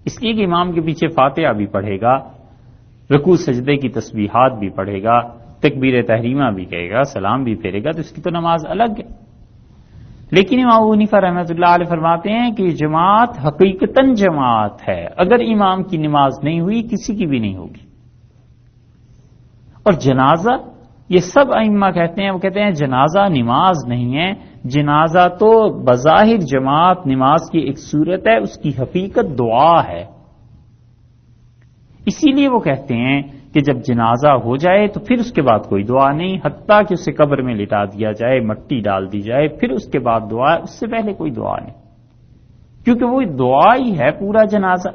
اس لیے کہ امام کے پیچھے فاتحہ بھی پڑھے گا، رکوع سجدے کی تسبیحات بھی پڑھے گا، تکبیر تحریمہ بھی کہے گا، سلام بھی پھیرے گا، تو اس کی تو نماز الگ ہے۔ لیکن امام ابو حنیفہ رحمۃ اللہ علیہ فرماتے ہیں کہ جماعت حقیقتاً جماعت ہے، اگر امام کی نماز نہیں ہوئی کسی کی بھی نہیں ہوگی۔ اور جنازہ، یہ سب ائمہ کہتے ہیں، وہ کہتے ہیں جنازہ نماز نہیں ہے، جنازہ تو بظاہر جماعت نماز کی ایک صورت ہے، اس کی حقیقت دعا ہے۔ اسی لیے وہ کہتے ہیں کہ جب جنازہ ہو جائے تو پھر اس کے بعد کوئی دعا نہیں، حتیٰ کہ اسے قبر میں لٹا دیا جائے، مٹی ڈال دی جائے، پھر اس کے بعد دعا، اس سے پہلے کوئی دعا نہیں، کیونکہ وہ دعا ہی ہے پورا جنازہ۔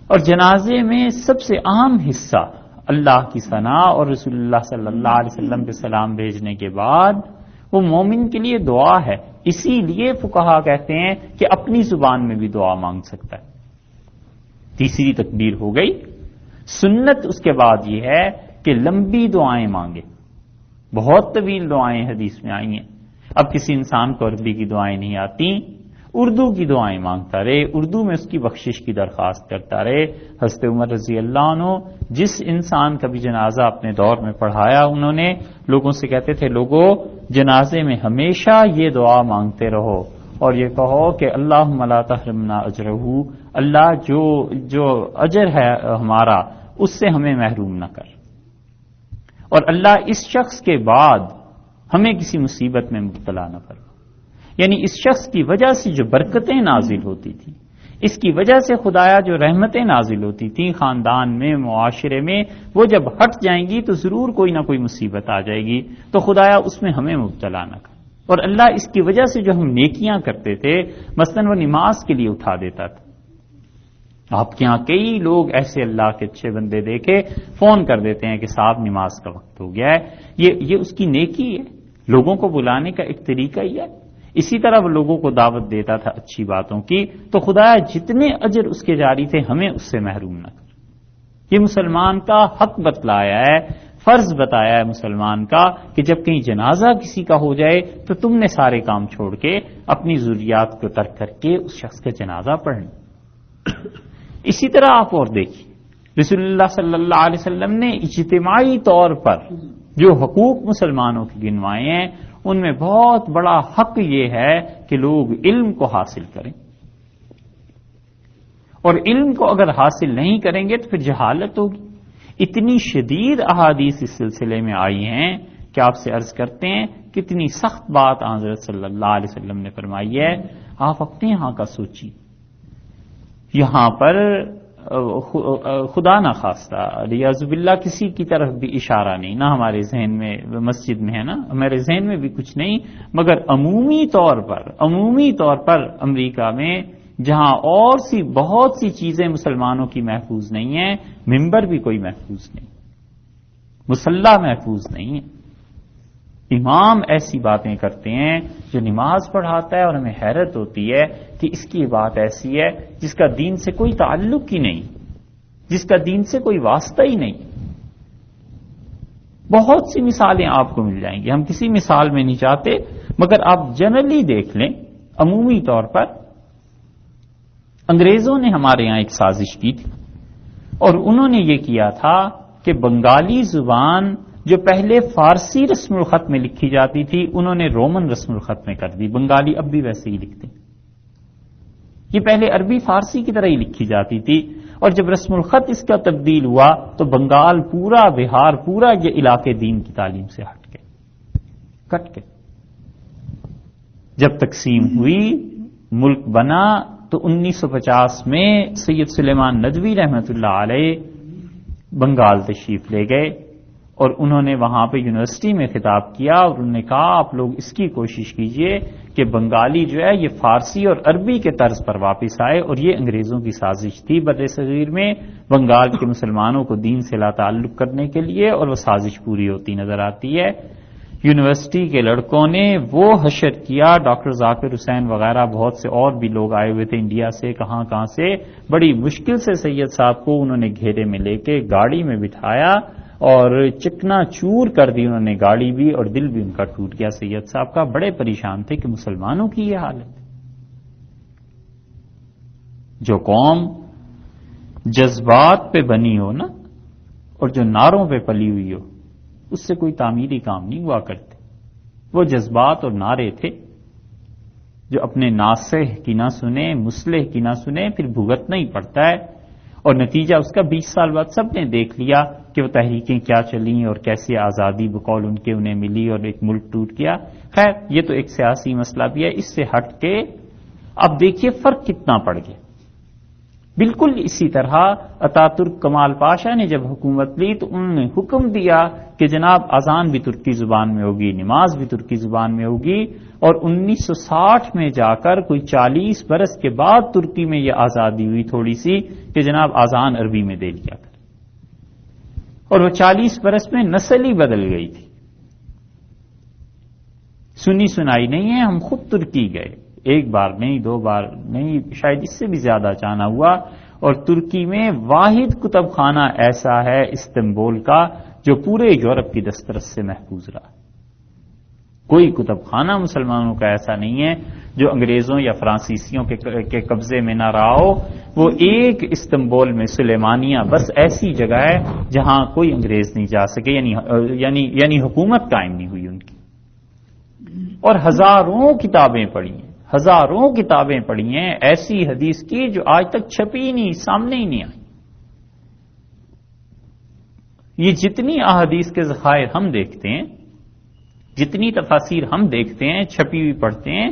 اور جنازے میں سب سے اہم حصہ اللہ کی ثنا اور رسول اللہ صلی اللہ علیہ وسلم پہ سلام بھیجنے کے بعد وہ مومن کے لیے دعا ہے، اسی لیے فقہا کہتے ہیں کہ اپنی زبان میں بھی دعا مانگ سکتا ہے۔ تیسری تکبیر ہو گئی، سنت اس کے بعد یہ ہے کہ لمبی دعائیں مانگے، بہت طویل دعائیں حدیث میں آئی ہیں۔ اب کسی انسان کو عربی کی دعائیں نہیں آتی، اردو کی دعائیں مانگتا رہے، اردو میں اس کی بخشش کی درخواست کرتا رہے۔ حضرت عمر رضی اللہ عنہ جس انسان کا بھی جنازہ اپنے دور میں پڑھایا، انہوں نے لوگوں سے کہتے تھے لوگوں جنازے میں ہمیشہ یہ دعا مانگتے رہو اور یہ کہو کہ اللہم لا تحرمنا اجرہ، اللہ جو اجر ہے ہمارا اس سے ہمیں محروم نہ کر، اور اللہ اس شخص کے بعد ہمیں کسی مصیبت میں مبتلا نہ کر۔ یعنی اس شخص کی وجہ سے جو برکتیں نازل ہوتی تھیں، اس کی وجہ سے خدایا جو رحمتیں نازل ہوتی تھیں خاندان میں، معاشرے میں، وہ جب ہٹ جائیں گی تو ضرور کوئی نہ کوئی مصیبت آ جائے گی، تو خدایا اس میں ہمیں مبتلا نہ کر۔ اور اللہ اس کی وجہ سے جو ہم نیکیاں کرتے تھے، مثلاً وہ نماز کے لیے اٹھا دیتا تھا۔ آپ کے ہاں کئی لوگ ایسے اللہ کے اچھے بندے دیکھے فون کر دیتے ہیں کہ صاحب نماز کا وقت ہو گیا ہے، یہ اس کی نیکی ہے، لوگوں کو بلانے کا ایک طریقہ ہی ہے۔ اسی طرح وہ لوگوں کو دعوت دیتا تھا اچھی باتوں کی، تو خدایا جتنے اجر اس کے جاری تھے ہمیں اس سے محروم نہ کر۔ یہ مسلمان کا حق بتلایا ہے، فرض بتایا ہے مسلمان کا کہ جب کہیں جنازہ کسی کا ہو جائے تو تم نے سارے کام چھوڑ کے اپنی ضروریات کو ترک کر کے اس شخص کا جنازہ پڑھنا۔ اسی طرح آپ اور دیکھیے، رسول اللہ صلی اللہ علیہ وسلم نے اجتماعی طور پر جو حقوق مسلمانوں کے گنوائے ہیں ان میں بہت بڑا حق یہ ہے کہ لوگ علم کو حاصل کریں، اور علم کو اگر حاصل نہیں کریں گے تو پھر جہالت ہوگی۔ اتنی شدید احادیث اس سلسلے میں آئی ہیں کہ آپ سے عرض کرتے ہیں کتنی سخت بات حضرت صلی اللہ علیہ وسلم نے فرمائی ہے۔ آپ اپنے یہاں کا سوچیے، یہاں پر خدا نہ خواستہ ریاض باللہ کسی کی طرف بھی اشارہ نہیں، نہ ہمارے ذہن میں، مسجد میں ہے نا، ہمارے ذہن میں بھی کچھ نہیں، مگر عمومی طور پر امریکہ میں جہاں اور سی بہت سی چیزیں مسلمانوں کی محفوظ نہیں ہیں، ممبر بھی کوئی محفوظ نہیں، مصلی محفوظ نہیں ہے، امام ایسی باتیں کرتے ہیں جو نماز پڑھاتا ہے اور ہمیں حیرت ہوتی ہے کہ اس کی بات ایسی ہے جس کا دین سے کوئی تعلق ہی نہیں، جس کا دین سے کوئی واسطہ ہی نہیں۔ بہت سی مثالیں آپ کو مل جائیں گی، ہم کسی مثال میں نہیں چاہتے، مگر آپ جنرلی دیکھ لیں، عمومی طور پر انگریزوں نے ہمارے یہاں ایک سازش کی تھی، اور انہوں نے یہ کیا تھا کہ بنگالی زبان جو پہلے فارسی رسم الخط میں لکھی جاتی تھی انہوں نے رومن رسم الخط میں کر دی۔ بنگالی اب بھی ویسے ہی لکھتے ہیں، یہ پہلے عربی فارسی کی طرح ہی لکھی جاتی تھی، اور جب رسم الخط اس کا تبدیل ہوا تو بنگال پورا، بہار پورا، یہ علاقے دین کی تعلیم سے ہٹ گئے، کٹ گئے۔ جب تقسیم ہوئی، ملک بنا، تو 1950 میں سید سلیمان ندوی رحمۃ اللہ علیہ بنگال تشریف لے گئے، اور انہوں نے وہاں پہ یونیورسٹی میں خطاب کیا، اور انہوں نے کہا آپ لوگ اس کی کوشش کیجئے کہ بنگالی جو ہے یہ فارسی اور عربی کے طرز پر واپس آئے، اور یہ انگریزوں کی سازش تھی بر صغیر میں بنگال کے مسلمانوں کو دین سے لا تعلق کرنے کے لیے، اور وہ سازش پوری ہوتی نظر آتی ہے۔ یونیورسٹی کے لڑکوں نے وہ حشر کیا، ڈاکٹر ذاکر حسین وغیرہ بہت سے اور بھی لوگ آئے ہوئے تھے انڈیا سے، کہاں سے، بڑی مشکل سے سید صاحب کو انہوں نے گھیرے میں لے کے گاڑی میں بٹھایا اور چکنا چور کر دی انہوں نے گاڑی بھی، اور دل بھی ان کا ٹوٹ گیا سید صاحب کا۔ بڑے پریشان تھے کہ مسلمانوں کی یہ حالت ہے۔ جو قوم جذبات پہ بنی ہو نا، اور جو نعروں پہ پلی ہوئی ہو، اس سے کوئی تعمیری کام نہیں ہوا کرتے۔ وہ جذبات اور نعرے تھے جو اپنے ناصح کی نہ سنے، مصلح کی نہ سنے، پھر بھگتنا ہی پڑتا ہے، اور نتیجہ اس کا 20 سال بعد سب نے دیکھ لیا کہ وہ تحریکیں کیا چلیں اور کیسے آزادی بقول ان کے انہیں ملی اور ایک ملک ٹوٹ گیا۔ خیر یہ تو ایک سیاسی مسئلہ بھی ہے، اس سے ہٹ کے اب دیکھیے فرق کتنا پڑ گیا۔ بالکل اسی طرح اتاترک کمال پاشا نے جب حکومت لی تو انہوں نے حکم دیا کہ جناب اذان بھی ترکی زبان میں ہوگی، نماز بھی ترکی زبان میں ہوگی، اور 1960 میں جا کر کوئی 40 برس کے بعد ترکی میں یہ آزادی ہوئی تھوڑی سی کہ جناب اذان عربی میں دے لیا کر، اور وہ 40 برس میں نسل ہی بدل گئی تھی۔ سنی سنائی نہیں ہے، ہم خود ترکی گئے، ایک بار نہیں، 2 بار نہیں، شاید اس سے بھی زیادہ جانا ہوا، اور ترکی میں واحد کتب خانہ ایسا ہے استنبول کا جو پورے یورپ کی دسترس سے محفوظ رہا۔ کوئی کتب خانہ مسلمانوں کا ایسا نہیں ہے جو انگریزوں یا فرانسیسیوں کے قبضے میں نہ رہا ہو۔ وہ ایک استنبول میں سلیمانیہ بس ایسی جگہ ہے جہاں کوئی انگریز نہیں جا سکے، یعنی حکومت قائم نہیں ہوئی ان کی، اور ہزاروں کتابیں پڑھی ہیں ایسی حدیث کی جو آج تک چھپی نہیں، سامنے ہی نہیں آئی۔ یہ جتنی احادیث کے ذخائر ہم دیکھتے ہیں، جتنی تفاسیر ہم دیکھتے ہیں، چھپی ہوئی پڑھتے ہیں،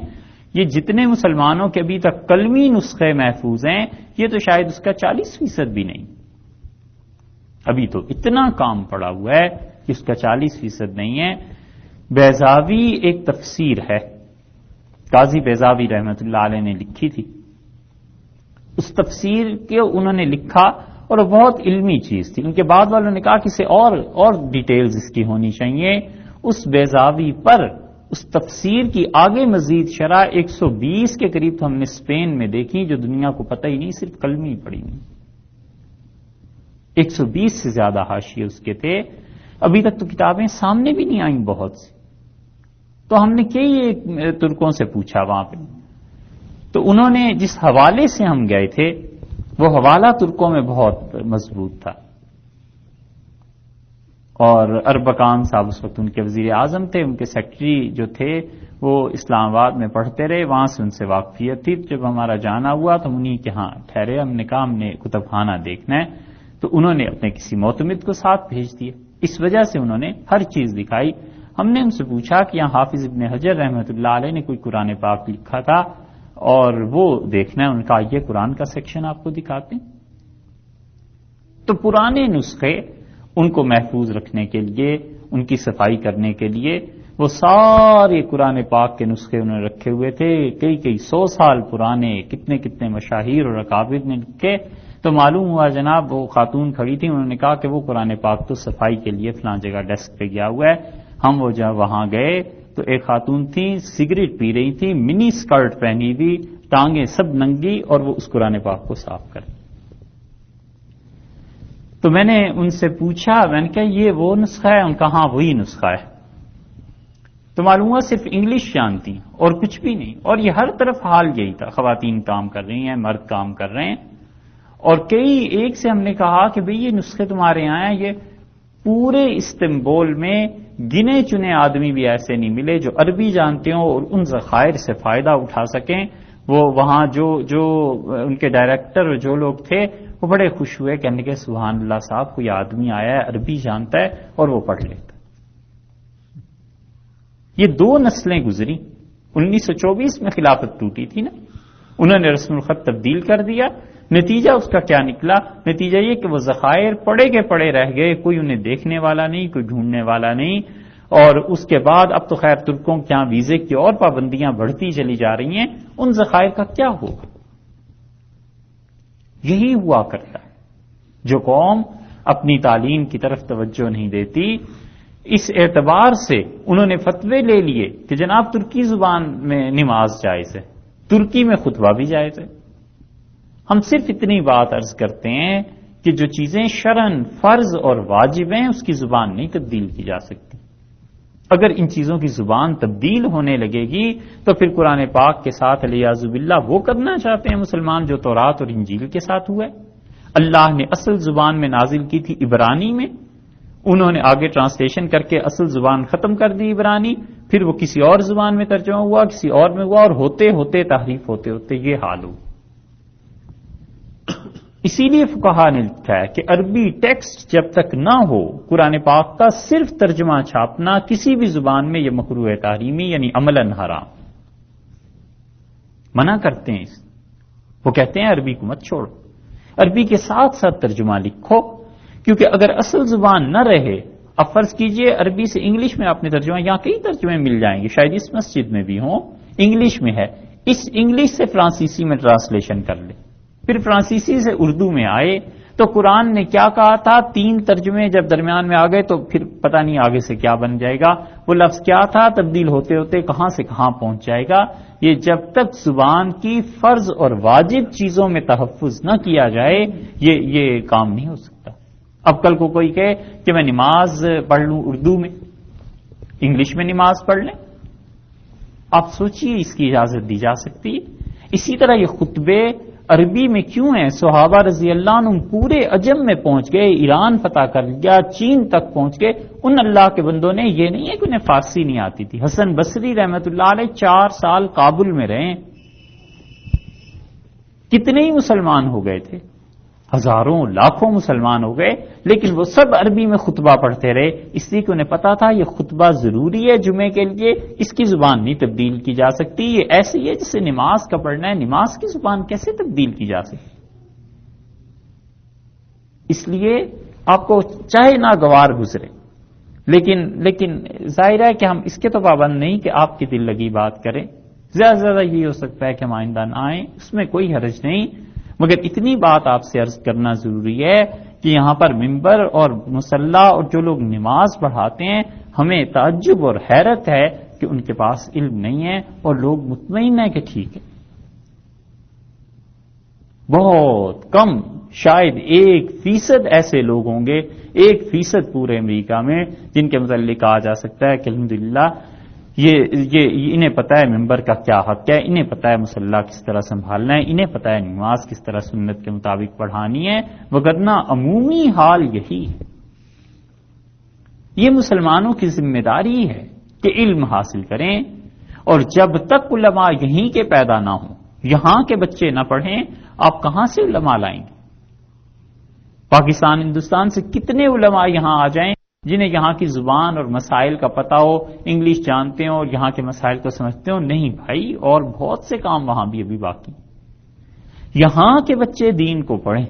یہ جتنے مسلمانوں کے ابھی تک کلمی نسخے محفوظ ہیں، یہ تو شاید اس کا 40% بھی نہیں۔ ابھی تو اتنا کام پڑا ہوا ہے کہ اس کا 40% نہیں ہے۔ بیضاوی ایک تفسیر ہے، قاضی بیضاوی رحمۃ اللہ علیہ نے لکھی تھی، اس تفسیر کے انہوں نے لکھا، اور وہ بہت علمی چیز تھی۔ ان کے بعد والوں نے کہا کہ اسے اور ڈیٹیلز اس کی ہونی چاہیے۔ اس بیضاوی پر اس تفسیر کی آگے مزید شرح 120 کے قریب تو ہم نے اسپین میں دیکھی جو دنیا کو پتہ ہی نہیں، صرف کلمے ہی پڑھی نہیں. 120 سے زیادہ حاشیے اس کے تھے. ابھی تک تو کتابیں سامنے بھی نہیں آئیں بہت سی. تو ہم نے کئی ترکوں سے پوچھا وہاں پہ، تو انہوں نے جس حوالے سے ہم گئے تھے وہ حوالہ ترکوں میں بہت مضبوط تھا. اور اربکان صاحب اس وقت ان کے وزیر اعظم تھے، ان کے سیکرٹری جو تھے وہ اسلام آباد میں پڑھتے رہے، وہاں سے ان سے واقفیت تھی. جب ہمارا جانا ہوا تو انہیں کے ہاں ٹھہرے. ہم نے کہا ہم نے کتب خانہ دیکھنا ہے، تو انہوں نے اپنے کسی معتمد کو ساتھ بھیج دیا. اس وجہ سے انہوں نے ہر چیز دکھائی. ہم نے ان سے پوچھا کہ یہاں حافظ ابن حجر رحمۃ اللہ علیہ نے کوئی قرآن پاک لکھا تھا اور وہ دیکھنا ہے. ان کا یہ قرآن کا سیکشن آپ کو دکھاتے ہیں. تو پرانے نسخے ان کو محفوظ رکھنے کے لیے، ان کی صفائی کرنے کے لیے وہ سارے قرآن پاک کے نسخے انہوں نے رکھے ہوئے تھے. کئی 100 سال پرانے، کتنے مشاہیر اور اکابر نے لکھے. تو معلوم ہوا جناب وہ خاتون کھڑی تھی، انہوں نے کہا کہ وہ قرآن پاک تو صفائی کے لیے فلاں جگہ ڈیسک پہ گیا ہوا ہے. ہم وہ جب وہاں گئے تو ایک خاتون تھی، سگریٹ پی رہی تھی، منی سکرٹ پہنی ہوئی، ٹانگیں سب ننگی، اور وہ اس قرآن پاک کو صاف کر. تو میں نے ان سے پوچھا، میں نے کہا یہ وہ نسخہ ہے؟ ان کا ہاں وہی نسخہ ہے. تو معلوم ہوا صرف انگلش جانتی اور کچھ بھی نہیں. اور یہ ہر طرف حال یہی تھا، خواتین کام کر رہی ہیں، مرد کام کر رہے ہیں. اور ایک سے ہم نے کہا کہ بھئی یہ نسخے تمہارے یہاں ہیں، یہ پورے استنبول میں گنے چنے آدمی بھی ایسے نہیں ملے جو عربی جانتے ہوں اور ان ذخائر سے فائدہ اٹھا سکیں. وہ وہاں جو ان کے ڈائریکٹر اور جو لوگ تھے وہ بڑے خوش ہوئے، کہنے کہ سبحان اللہ صاحب کوئی آدمی آیا ہے عربی جانتا ہے اور وہ پڑھ لیتا. یہ 2 نسلیں گزری. 1924 میں خلافت ٹوٹی تھی نا، انہوں نے رسم الخط تبدیل کر دیا. نتیجہ اس کا کیا نکلا؟ نتیجہ یہ کہ وہ ذخائر پڑے کے پڑے رہ گئے، کوئی انہیں دیکھنے والا نہیں، کوئی ڈھونڈنے والا نہیں. اور اس کے بعد اب تو خیر ترکوں کے یہاں ویزے کی اور پابندیاں بڑھتی چلی جا رہی ہیں. ان ذخائر کا کیا ہوگا؟ یہی ہوا کرتا ہے. جو قوم اپنی تعلیم کی طرف توجہ نہیں دیتی، اس اعتبار سے انہوں نے فتوے لے لیے کہ جناب ترکی زبان میں نماز جائز ہے، ترکی میں خطبہ بھی جائز ہے. ہم صرف اتنی بات عرض کرتے ہیں کہ جو چیزیں شرعاً فرض اور واجب ہیں اس کی زبان نہیں تبدیل کی جا سکتی. اگر ان چیزوں کی زبان تبدیل ہونے لگے گی تو پھر قرآن پاک کے ساتھ علیاذ باللہ وہ کرنا چاہتے ہیں مسلمان جو تورات اور انجیل کے ساتھ ہوا ہے. اللہ نے اصل زبان میں نازل کی تھی عبرانی میں، انہوں نے آگے ٹرانسلیشن کر کے اصل زبان ختم کر دی عبرانی، پھر وہ کسی اور زبان میں ترجمہ ہوا، کسی اور میں ہوا، اور ہوتے ہوتے تحریف ہوتے ہوتے یہ حال ہو. اسی لیے فقہا نے لکھا ہے کہ عربی ٹیکسٹ جب تک نہ ہو قرآن پاک کا صرف ترجمہ چھاپنا کسی بھی زبان میں یہ مکروہ تحریمی، یعنی عملاً حرام. منع کرتے ہیں وہ کہتے ہیں عربی کو مت چھوڑو، عربی کے ساتھ ساتھ ترجمہ لکھو. کیونکہ اگر اصل زبان نہ رہے، اب فرض کیجئے عربی سے انگلش میں آپ نے ترجمہ، یہاں کئی ترجمے مل جائیں گے، شاید اس مسجد میں بھی ہوں، انگلش میں ہے، اس انگلش سے فرانسیسی میں ٹرانسلیشن کر لے، پھر فرانسیسی سے اردو میں آئے. تو قرآن نے کیا کہا تھا؟ 3 ترجمے جب درمیان میں آ گئے تو پھر پتہ نہیں آگے سے کیا بن جائے گا. وہ لفظ کیا تھا؟ تبدیل ہوتے ہوتے کہاں سے کہاں پہنچ جائے گا. یہ جب تک زبان کی فرض اور واجب چیزوں میں تحفظ نہ کیا جائے یہ کام نہیں ہو سکتا. اب کل کو کوئی کہے کہ میں نماز پڑھ لوں اردو میں، انگلش میں نماز پڑھ لیں، آپ سوچئے اس کی اجازت دی جا سکتی ہے؟ اسی طرح یہ خطبے عربی میں کیوں ہیں؟ صحابہ رضی اللہ عنہ پورے عجم میں پہنچ گئے، ایران فتح کر لیا، چین تک پہنچ گئے. ان اللہ کے بندوں نے یہ نہیں ہے کہ انہیں فارسی نہیں آتی تھی. حسن بصری رحمت اللہ علیہ 4 سال کابل میں رہے، کتنے ہی مسلمان ہو گئے تھے، ہزاروں لاکھوں مسلمان ہو گئے، لیکن وہ سب عربی میں خطبہ پڑھتے رہے، اس لیے کہ انہیں پتا تھا یہ خطبہ ضروری ہے جمعے کے لیے، اس کی زبان نہیں تبدیل کی جا سکتی. یہ ایسی ہے جسے نماز کا پڑھنا ہے، نماز کی زبان کیسے تبدیل کی جا سکتی؟ اس لیے آپ کو چاہے ناگوار گزرے، لیکن ظاہر ہے کہ ہم اس کے تو پابند نہیں کہ آپ کی دل لگی بات کریں. زیادہ سے زیادہ یہ ہو سکتا ہے کہ ہم آئندہ نہ آئیں، اس میں کوئی حرج نہیں. مگر اتنی بات آپ سے عرض کرنا ضروری ہے کہ یہاں پر منبر اور مصلی اور جو لوگ نماز پڑھاتے ہیں، ہمیں تعجب اور حیرت ہے کہ ان کے پاس علم نہیں ہے اور لوگ مطمئن ہیں کہ ٹھیک ہے. بہت کم، شاید 1% ایسے لوگ ہوں گے، 1% پورے امریکہ میں، جن کے متعلق کہا جا سکتا ہے کہ الحمدللہ یہ انہیں پتہ ہے ممبر کا کیا حق ہے، انہیں پتہ ہے مصلی کس طرح سنبھالنا ہے، انہیں پتہ ہے نماز کس طرح سنت کے مطابق پڑھانی ہے، وگرنہ عمومی حال یہی ہے. یہ مسلمانوں کی ذمہ داری ہے کہ علم حاصل کریں، اور جب تک علماء یہیں کے پیدا نہ ہوں، یہاں کے بچے نہ پڑھیں، آپ کہاں سے علماء لائیں گے؟ پاکستان ہندوستان سے کتنے علماء یہاں آ جائیں جنہیں یہاں کی زبان اور مسائل کا پتہ ہو، انگلش جانتے ہوں اور یہاں کے مسائل کو سمجھتے ہوں؟ نہیں بھائی، اور بہت سے کام وہاں بھی ابھی باقی. یہاں کے بچے دین کو پڑھیں،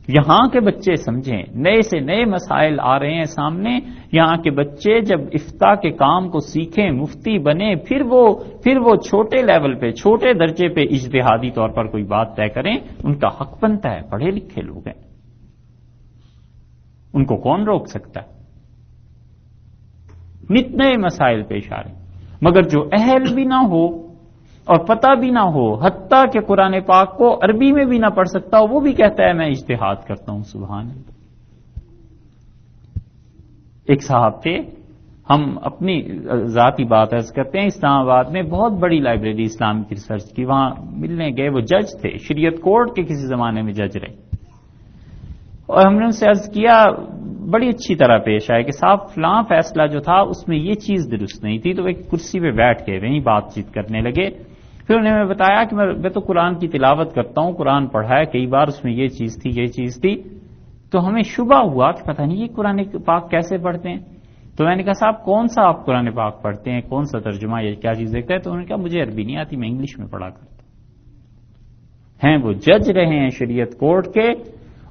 یہاں کے بچے سمجھیں، نئے سے نئے مسائل آ رہے ہیں سامنے. یہاں کے بچے جب افتاء کے کام کو سیکھیں، مفتی بنیں، پھر وہ چھوٹے لیول پہ، چھوٹے درجے پہ اجتہادی طور پر کوئی بات طے کریں، ان کا حق بنتا ہے. پڑھے لکھے لوگ ہیں، ان کو کون روک سکتا ہے؟ نت نئے مسائل پیش آ رہے ہیں، مگر جو اہل بھی نہ ہو اور پتہ بھی نہ ہو، حتیٰ کہ قرآن پاک کو عربی میں بھی نہ پڑھ سکتا ہو، وہ بھی کہتا ہے میں اجتہاد کرتا ہوں. سبحان اللہ. ایک صاحب تھے، ہم اپنی ذاتی بات عرض کرتے ہیں، اسلام آباد میں بہت بڑی لائبریری اسلام کی ریسرچ کی، وہاں ملنے گئے. وہ جج تھے، شریعت کورٹ کے کسی زمانے میں جج رہے، اور ہم نے ان سے عرض کیا، بڑی اچھی طرح پیش آئے کہ صاحب فلاں فیصلہ جو تھا اس میں یہ چیز درست نہیں تھی. تو ایک کرسی پہ بیٹھ کے وہیں بات چیت کرنے لگے. پھر انہوں نے بتایا کہ میں تو قرآن کی تلاوت کرتا ہوں، قرآن پڑھا ہے کئی بار، اس میں یہ چیز تھی، یہ چیز تھی. تو ہمیں شبہ ہوا کہ پتہ نہیں یہ قرآن پاک کیسے پڑھتے ہیں. تو میں نے کہا صاحب کون سا آپ قرآن پاک پڑھتے ہیں، کون سا ترجمہ، یہ کیا چیز دیکھتا ہے؟ تو انہوں نے کہا مجھے عربی نہیں آتی، میں انگلش میں پڑھا کرتا ہوں. ہیں وہ جج رہے ہیں شریعت کورٹ کے،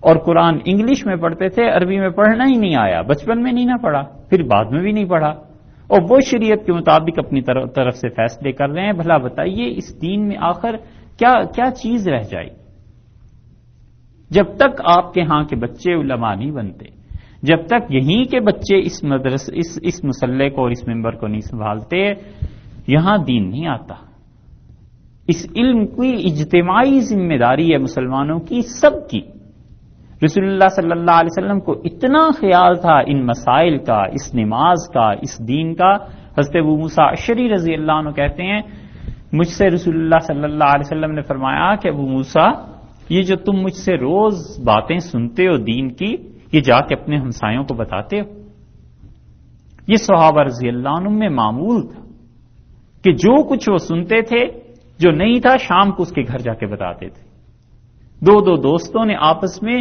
اور قرآن انگلش میں پڑھتے تھے، عربی میں پڑھنا ہی نہیں آیا، بچپن میں نہیں نہ پڑھا، پھر بعد میں بھی نہیں پڑھا، اور وہ شریعت کے مطابق اپنی طرف سے فیصلے کر رہے ہیں. بھلا بتائیے اس دین میں آخر کیا چیز رہ جائے؟ جب تک آپ کے ہاں کے بچے علماء نہیں بنتے، جب تک یہیں کے بچے اس مسلح کو اور اس ممبر کو نہیں سنبھالتے، یہاں دین نہیں آتا. اس علم کی اجتماعی ذمہ داری ہے مسلمانوں کی، سب کی. رسول اللہ صلی اللہ علیہ وسلم کو اتنا خیال تھا ان مسائل کا، اس نماز کا، اس دین کا. حضرت ابو موسیٰ اشعری رضی اللہ عنہ کہتے ہیں، مجھ سے رسول اللہ صلی اللہ علیہ وسلم نے فرمایا کہ ابو موسیٰ، یہ جو تم مجھ سے روز باتیں سنتے ہو دین کی، یہ جا کے اپنے ہمسایوں کو بتاتے ہو؟ یہ صحابہ رضی اللہ عنہ میں معمول تھا کہ جو کچھ وہ سنتے تھے، جو نہیں تھا شام کو اس کے گھر جا کے بتاتے تھے. دو دوستوں نے آپس میں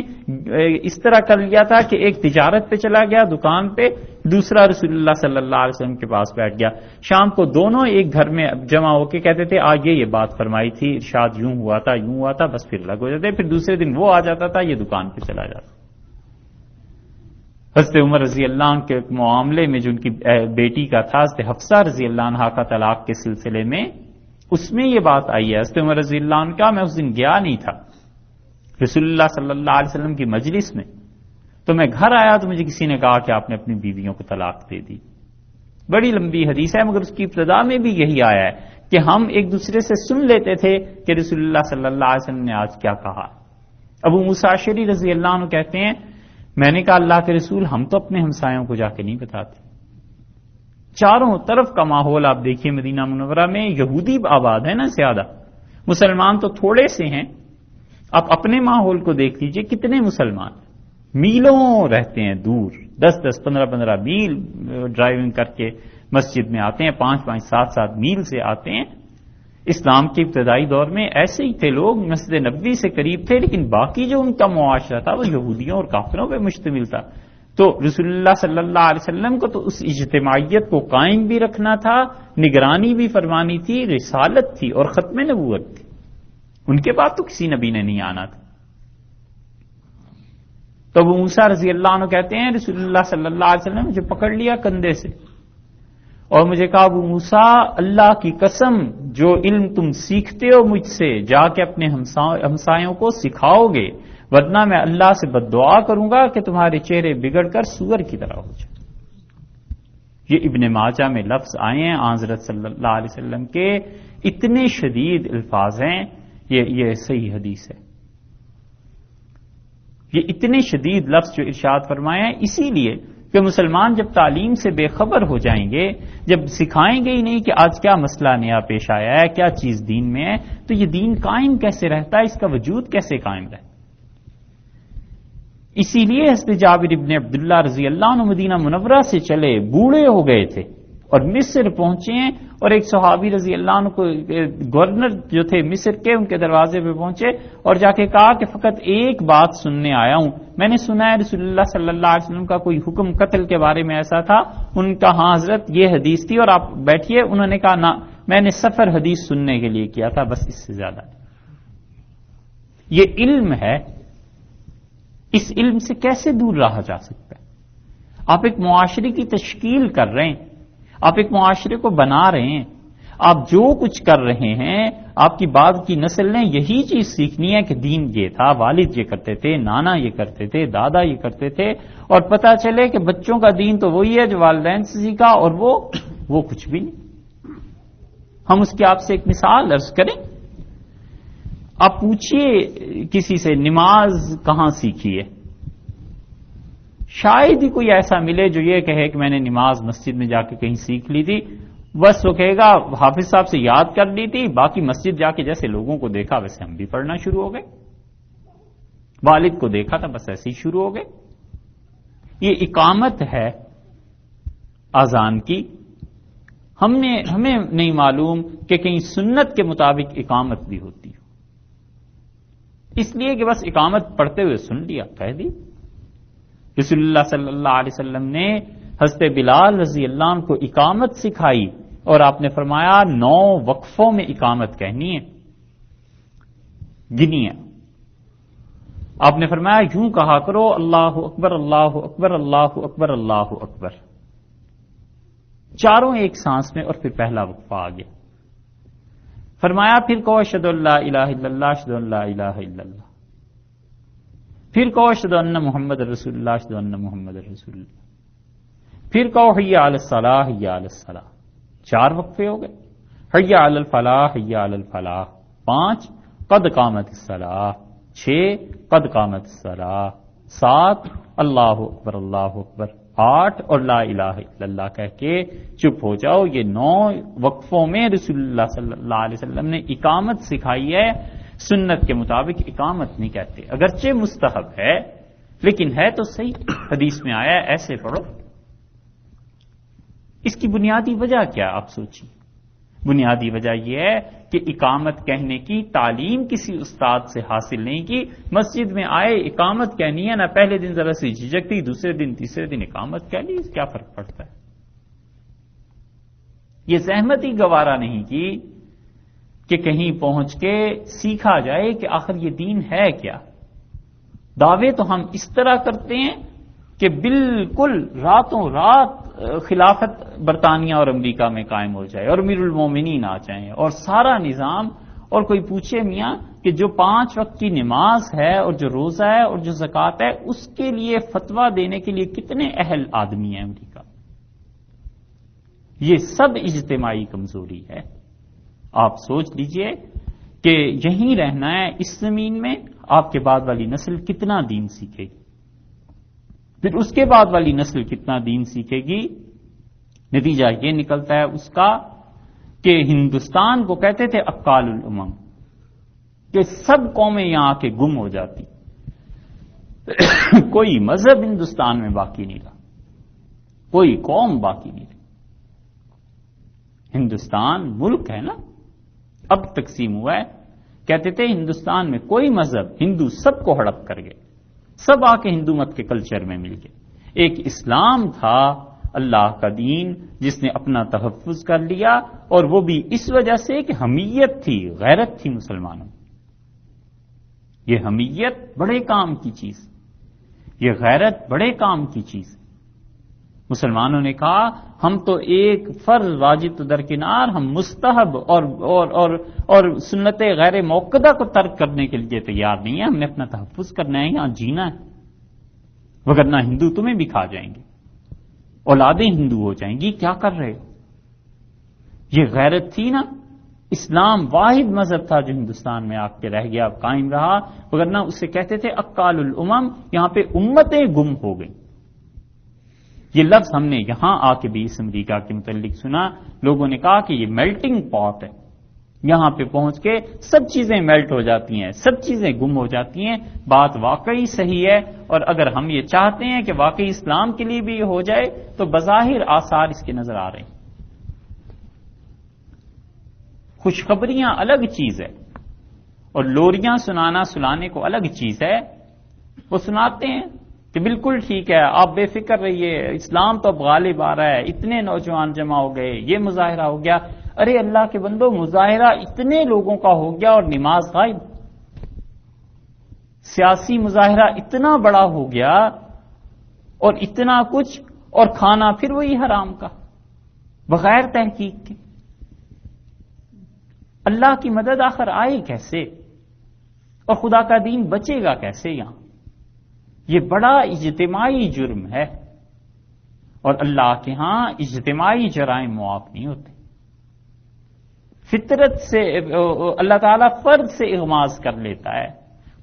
اس طرح کر لیا تھا کہ ایک تجارت پہ چلا گیا دکان پہ، دوسرا رسول اللہ صلی اللہ علیہ وسلم کے پاس بیٹھ گیا. شام کو دونوں ایک گھر میں جمع ہو کے کہتے تھے آج یہ بات فرمائی تھی، ارشاد یوں ہوا تھا، بس پھر الگ ہو جاتے. پھر دوسرے دن وہ آ جاتا تھا، یہ دکان پہ چلا جاتا. حضرت عمر رضی اللہ عنہ کے معاملے میں جو ان کی بیٹی کا تھا، حضرت حفصہ رضی اللہ عنہ کا طلاق کے سلسلے میں، اس میں یہ بات آئی ہے. حضرت عمر رضی اللہ عنہ کا، میں اس دن گیا نہیں تھا رسول اللہ صلی اللہ علیہ وسلم کی مجلس میں، تو میں گھر آیا تو مجھے کسی نے کہا کہ آپ نے اپنی بیویوں کو طلاق دے دی. بڑی لمبی حدیث ہے، مگر اس کی ابتدا میں بھی یہی آیا ہے کہ ہم ایک دوسرے سے سن لیتے تھے کہ رسول اللہ صلی اللہ علیہ وسلم نے آج کیا کہا. ابو موسیٰ اشعری رضی اللہ عنہ کہتے ہیں، میں نے کہا اللہ کے رسول، ہم تو اپنے ہمسایوں کو جا کے نہیں بتاتے. چاروں طرف کا ماحول آپ دیکھیے مدینہ منورہ میں، یہودی آباد ہے نا زیادہ، مسلمان تو تھوڑے سے ہیں. آپ اپنے ماحول کو دیکھ لیجئے، کتنے مسلمان میلوں رہتے ہیں دور، 10 15 میل ڈرائیونگ کر کے مسجد میں آتے ہیں، 5 7 میل سے آتے ہیں. اسلام کے ابتدائی دور میں ایسے ہی تھے لوگ، مسجد نبوی سے قریب تھے، لیکن باقی جو ان کا معاشرہ تھا وہ یہودیوں اور کافروں پہ مشتمل تھا. تو رسول اللہ صلی اللہ علیہ وسلم کو تو اس اجتماعیت کو قائم بھی رکھنا تھا، نگرانی بھی فرمانی تھی، رسالت تھی اور ختم نبوت تھی. ان کے بعد تو کسی نبی نے نہیں آنا تھا. تو ابو موسیٰ رضی اللہ عنہ کہتے ہیں، رسول اللہ صلی اللہ علیہ وسلم نے مجھے پکڑ لیا کندھے سے اور مجھے کہا، ابو موسیٰ اللہ کی قسم، جو علم تم سیکھتے ہو مجھ سے، جا کے اپنے ہمسایوں کو سکھاؤ گے، ورنہ میں اللہ سے بد دعا کروں گا کہ تمہارے چہرے بگڑ کر سور کی طرح ہو جائے. یہ ابن ماجہ میں لفظ آئے ہیں حضرت صلی اللہ علیہ وسلم کے، اتنے شدید الفاظ ہیں، یہ صحیح حدیث ہے۔ یہ اتنے شدید لفظ جو ارشاد فرمایا ہے، اسی لیے کہ مسلمان جب تعلیم سے بے خبر ہو جائیں گے، جب سکھائیں گے ہی نہیں کہ آج کیا مسئلہ نیا پیش آیا ہے، کیا چیز دین میں ہے، تو یہ دین قائم کیسے رہتا ہے، اس کا وجود کیسے قائم رہتا ہے؟ اسی لیے حضرت جابر ابن عبداللہ رضی اللہ عنہ مدینہ منورہ سے چلے، بوڑھے ہو گئے تھے اور مصر پہنچے ہیں، اور ایک صحابی رضی اللہ عنہ کو گورنر جو تھے مصر کے، ان کے دروازے پہ پہنچے اور جا کے کہا کہ فقط ایک بات سننے آیا ہوں، میں نے سنا ہے رسول اللہ صلی اللہ علیہ وسلم کا کوئی حکم قتل کے بارے میں ایسا تھا، ان کا ہاں حضرت یہ حدیث تھی اور آپ بیٹھیے، انہوں نے کہا نہ، میں نے سفر حدیث سننے کے لیے کیا تھا، بس اس سے زیادہ۔ یہ علم ہے، اس علم سے کیسے دور رہا جا سکتا ہے؟ آپ ایک معاشرے کی تشکیل کر رہے ہیں، آپ ایک معاشرے کو بنا رہے ہیں، آپ جو کچھ کر رہے ہیں، آپ کی بعد کی نسل نے یہی چیز سیکھنی ہے کہ دین یہ تھا، والد یہ کرتے تھے، نانا یہ کرتے تھے، دادا یہ کرتے تھے، اور پتہ چلے کہ بچوں کا دین تو وہی ہے جو والدین سے سیکھا، اور وہ کچھ بھی نہیں۔ ہم اس کی آپ سے ایک مثال عرض کریں، آپ پوچھئے کسی سے نماز کہاں سیکھی ہے، شاید ہی کوئی ایسا ملے جو یہ کہے کہ میں نے نماز مسجد میں جا کے کہیں سیکھ لی تھی، بس وہ کہے گا حافظ صاحب سے یاد کر لی تھی، باقی مسجد جا کے جیسے لوگوں کو دیکھا ویسے ہم بھی پڑھنا شروع ہو گئے، والد کو دیکھا تھا بس ایسے ہی شروع ہو گئے۔ یہ اقامت ہے اذان کی، ہمیں نہیں معلوم کہ کہیں سنت کے مطابق اقامت بھی ہوتی ہے، اس لیے کہ بس اقامت پڑھتے ہوئے سن لیا، کہہ دی۔ رسول اللہ صلی اللہ علیہ وسلم نے حضرت بلال رضی اللہ عنہ کو اقامت سکھائی، اور آپ نے فرمایا 9 وقفوں میں اقامت کہنی ہے، گنی ہے۔ آپ نے فرمایا یوں کہا کرو، اللہ اکبر اللہ اکبر اللہ اکبر اللہ اکبر، چاروں ایک سانس میں، اور پھر پہلا وقفہ آ گیا۔ فرمایا پھر کہو اشہد ان لا الہ الا اللہ اشہد ان لا الہ الا اللہ، پھر کہو اشہد ان محمد رسول اللہ اشہد ان محمد رسول اللہ، پھر کہو حی علی الصلاح حی علی الصلاح، 4 وقفے ہو گئے۔ حی علی الفلاح حی علی الفلاح 5، قد قامت الصلاح 6، قد قامت الصلاح 7، اللہ اکبر اللہ اکبر 8، اور لا الہ الا اللہ کہہ کے چپ ہو جاؤ۔ یہ 9 وقفوں میں رسول اللہ صلی اللہ علیہ وسلم نے اقامت سکھائی ہے، سنت کے مطابق اقامت نہیں کہتے، اگرچہ مستحب ہے لیکن ہے تو صحیح، حدیث میں آیا ہے ایسے پڑھو۔ اس کی بنیادی وجہ کیا آپ سوچیے؟ بنیادی وجہ یہ ہے کہ اقامت کہنے کی تعلیم کسی استاد سے حاصل نہیں کی، مسجد میں آئے اقامت کہنی ہے، نہ پہلے دن ذرا سی جھجک تھی، دوسرے دن تیسرے دن اقامت کہہ لی، کیا فرق پڑتا ہے؟ یہ زحمت ہی گوارا نہیں کی کہ کہیں پہنچ کے سیکھا جائے کہ آخر یہ دین ہے کیا۔ دعوے تو ہم اس طرح کرتے ہیں کہ بالکل راتوں رات خلافت برطانیہ اور امریکہ میں قائم ہو جائے اور امیر المومنین آ جائیں اور سارا نظام، اور کوئی پوچھے میاں کہ جو 5 وقت کی نماز ہے اور جو روزہ ہے اور جو زکوٰۃ ہے اس کے لیے فتویٰ دینے کے لیے کتنے اہل آدمی ہیں امریکہ؟ یہ سب اجتماعی کمزوری ہے۔ آپ سوچ لیجئے کہ یہیں رہنا ہے اس زمین میں، آپ کے بعد والی نسل کتنا دین سیکھے گی، پھر اس کے بعد والی نسل کتنا دین سیکھے گی؟ نتیجہ یہ نکلتا ہے اس کا کہ ہندوستان کو کہتے تھے اقال الامم، کہ سب قومیں یہاں آ کے گم ہو جاتی، کوئی مذہب ہندوستان میں باقی نہیں رہا، کوئی قوم باقی نہیں رہی۔ ہندوستان ملک ہے نا، اب تقسیم ہوا ہے، کہتے تھے ہندوستان میں کوئی مذہب، ہندو سب کو ہڑپ کر گئے، سب آ کے ہندو مت کے کلچر میں مل گئے۔ ایک اسلام تھا اللہ کا دین جس نے اپنا تحفظ کر لیا، اور وہ بھی اس وجہ سے کہ حمیت تھی، غیرت تھی مسلمانوں۔ یہ حمیت بڑے کام کی چیز، یہ غیرت بڑے کام کی چیز۔ مسلمانوں نے کہا ہم تو ایک فرض واجب تو درکنار، ہم مستحب اور سنت غیر موقدہ کو ترک کرنے کے لیے تیار نہیں ہیں، ہم نے اپنا تحفظ کرنا ہے، یہاں جینا ہے، وگرنہ ہندو تمہیں بھی کھا جائیں گے۔ اولادیں ہندو ہو جائیں گی، کیا کر رہے ہو؟ یہ غیرت تھی نا؟ اسلام واحد مذہب تھا جو ہندوستان میں آ کے رہ گیا، قائم رہا، وگرنہ اسے کہتے تھے اقال الامم، یہاں پہ امتیں گم ہو گئیں۔ یہ لفظ ہم نے یہاں آ کے بھی اس امریکہ کے متعلق سنا، لوگوں نے کہا کہ یہ میلٹنگ پاٹ ہے، یہاں پہ پہنچ کے سب چیزیں میلٹ ہو جاتی ہیں، سب چیزیں گم ہو جاتی ہیں۔ بات واقعی صحیح ہے، اور اگر ہم یہ چاہتے ہیں کہ واقعی اسلام کے لیے بھی یہ ہو جائے تو بظاہر آثار اس کے نظر آ رہے ہیں۔ خوشخبریاں الگ چیز ہے، اور لوریاں سلانے کو الگ چیز ہے۔ وہ سناتے ہیں کہ بالکل ٹھیک ہے، آپ بے فکر رہیے، اسلام تو اب غالب آ رہا ہے، اتنے نوجوان جمع ہو گئے، یہ مظاہرہ ہو گیا۔ ارے اللہ کے بندو، مظاہرہ اتنے لوگوں کا ہو گیا اور نماز غائب، سیاسی مظاہرہ اتنا بڑا ہو گیا اور اتنا کچھ، اور کھانا پھر وہی حرام کا بغیر تحقیق کے۔ اللہ کی مدد آخر آئے کیسے، اور خدا کا دین بچے گا کیسے یہاں؟ یہ بڑا اجتماعی جرم ہے، اور اللہ کے ہاں اجتماعی جرائم معاف نہیں ہوتے۔ فطرت سے اللہ تعالیٰ فرد سے اغماض کر لیتا ہے،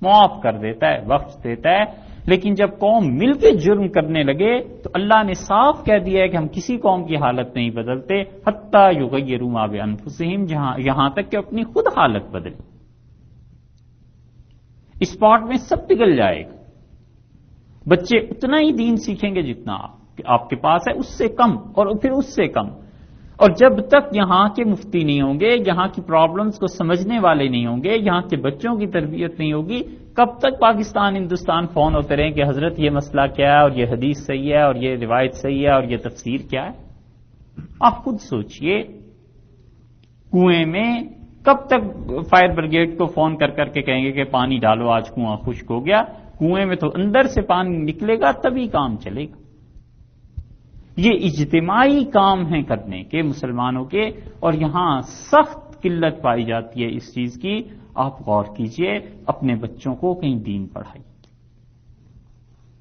معاف کر دیتا ہے، بخش دیتا ہے، لیکن جب قوم مل کے جرم کرنے لگے تو اللہ نے صاف کہہ دیا ہے کہ ہم کسی قوم کی حالت نہیں بدلتے حتی یغیروا ما بانفسہم، یہاں تک کہ اپنی خود حالت بدلے۔ اس پاٹ میں سب پگھل جائے گا، بچے اتنا ہی دین سیکھیں گے جتنا آپ کے پاس ہے، اس سے کم، اور پھر اس سے کم۔ اور جب تک یہاں کے مفتی نہیں ہوں گے، یہاں کی پرابلمز کو سمجھنے والے نہیں ہوں گے، یہاں کے بچوں کی تربیت نہیں ہوگی، کب تک پاکستان ہندوستان فون ہوتے رہیں کہ حضرت یہ مسئلہ کیا ہے، اور یہ حدیث صحیح ہے، اور یہ روایت صحیح ہے، اور یہ تفسیر کیا ہے؟ آپ خود سوچئے، کنویں میں کب تک فائر بریگیڈ کو فون کر کر کے کہیں گے کہ پانی ڈالو، آج کنواں خشک ہو گیا؟ کنویں میں تو اندر سے پانی نکلے گا تبھی کام چلے گا۔ یہ اجتماعی کام ہیں کرنے کے مسلمانوں کے، اور یہاں سخت قلت پائی جاتی ہے اس چیز کی۔ آپ غور کیجئے، اپنے بچوں کو کہیں دین پڑھائیے،